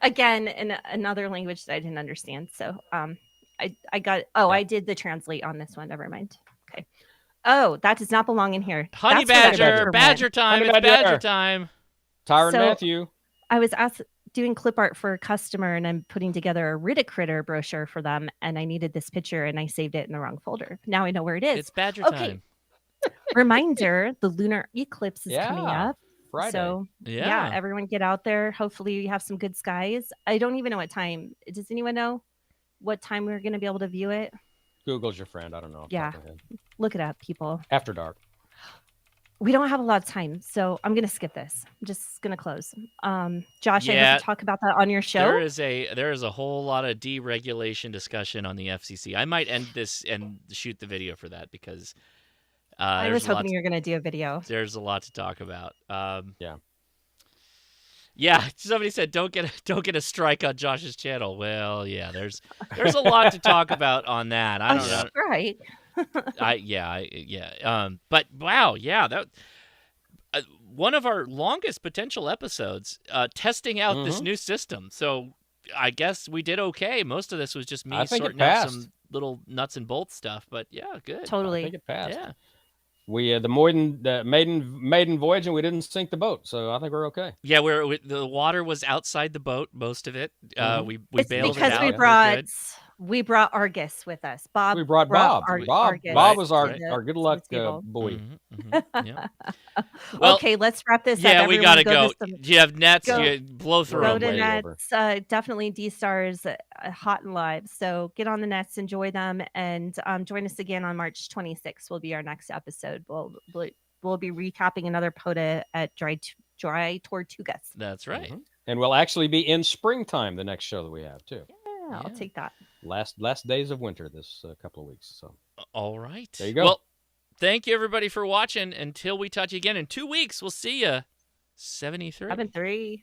Again, in another language that I didn't understand. So I got I did the translate on this one. Never mind. Okay. Oh, that does not belong in here. Honey That's where that badger, picture badger went. time. Honey It's badger badger. time. Tyron So- Matthew. I was doing clip art for a customer and I'm putting together a Riddicritter brochure for them and I needed this picture and I saved it in the wrong folder. Now I know where it is. It's badger Okay. time. Reminder, the lunar eclipse is coming Yeah, up. Friday. So Yeah. everyone get out there. Hopefully we have some good skies. I don't even know what time. Does anyone know what time we're going to be able to view it? Google's your friend. I don't know. off the Yeah. top of my head. Look it up, people. After dark. We don't have a lot of time, so I'm going to skip this. I'm just going to close. Josh, I Yeah. hope to talk about that on your show. There is a whole lot of deregulation discussion on the FCC. I might end this and shoot the video for that because I there's was hoping lots- you were going to do a video. There's a lot to talk about. Yeah. Yeah, somebody said don't get a strike on Josh's channel. Well, yeah, there's a lot to talk about on that. I don't know. Right. But wow, yeah, that one of our longest potential episodes, testing out this new system. So I guess we did okay. Most of this was just me I think it sorting out passed. some little nuts and bolts stuff. But yeah, good. I Totally. think it passed. Yeah. We the maiden voyage and we didn't sink the boat, so I think we're okay. Yeah, the water was outside the boat, most of it. We It's bailed because it out. we We're good. brought Argus with us. Bob. We brought Bob. Argus Bob was to our the- good to luck the table. buoy. Yeah. Well, Okay, let's wrap this up. yeah, we Everyone gotta go go. to some- Do you have nets? go- You blow through Go them. to way over. nets, definitely D-Stars, hot and live. So get on the nets, enjoy them, and join us again on March 26th. Will be our next episode. We'll be recapping another POTA at Dry Tortugas. That's right. And we'll actually be in springtime the next show that we have too. Yeah, I'll Yeah. take that. Last days of winter this couple of weeks. So All right. There you go. Well, thank you everybody for watching. Until we touch again in 2 weeks, we'll see you. 73. 7-3.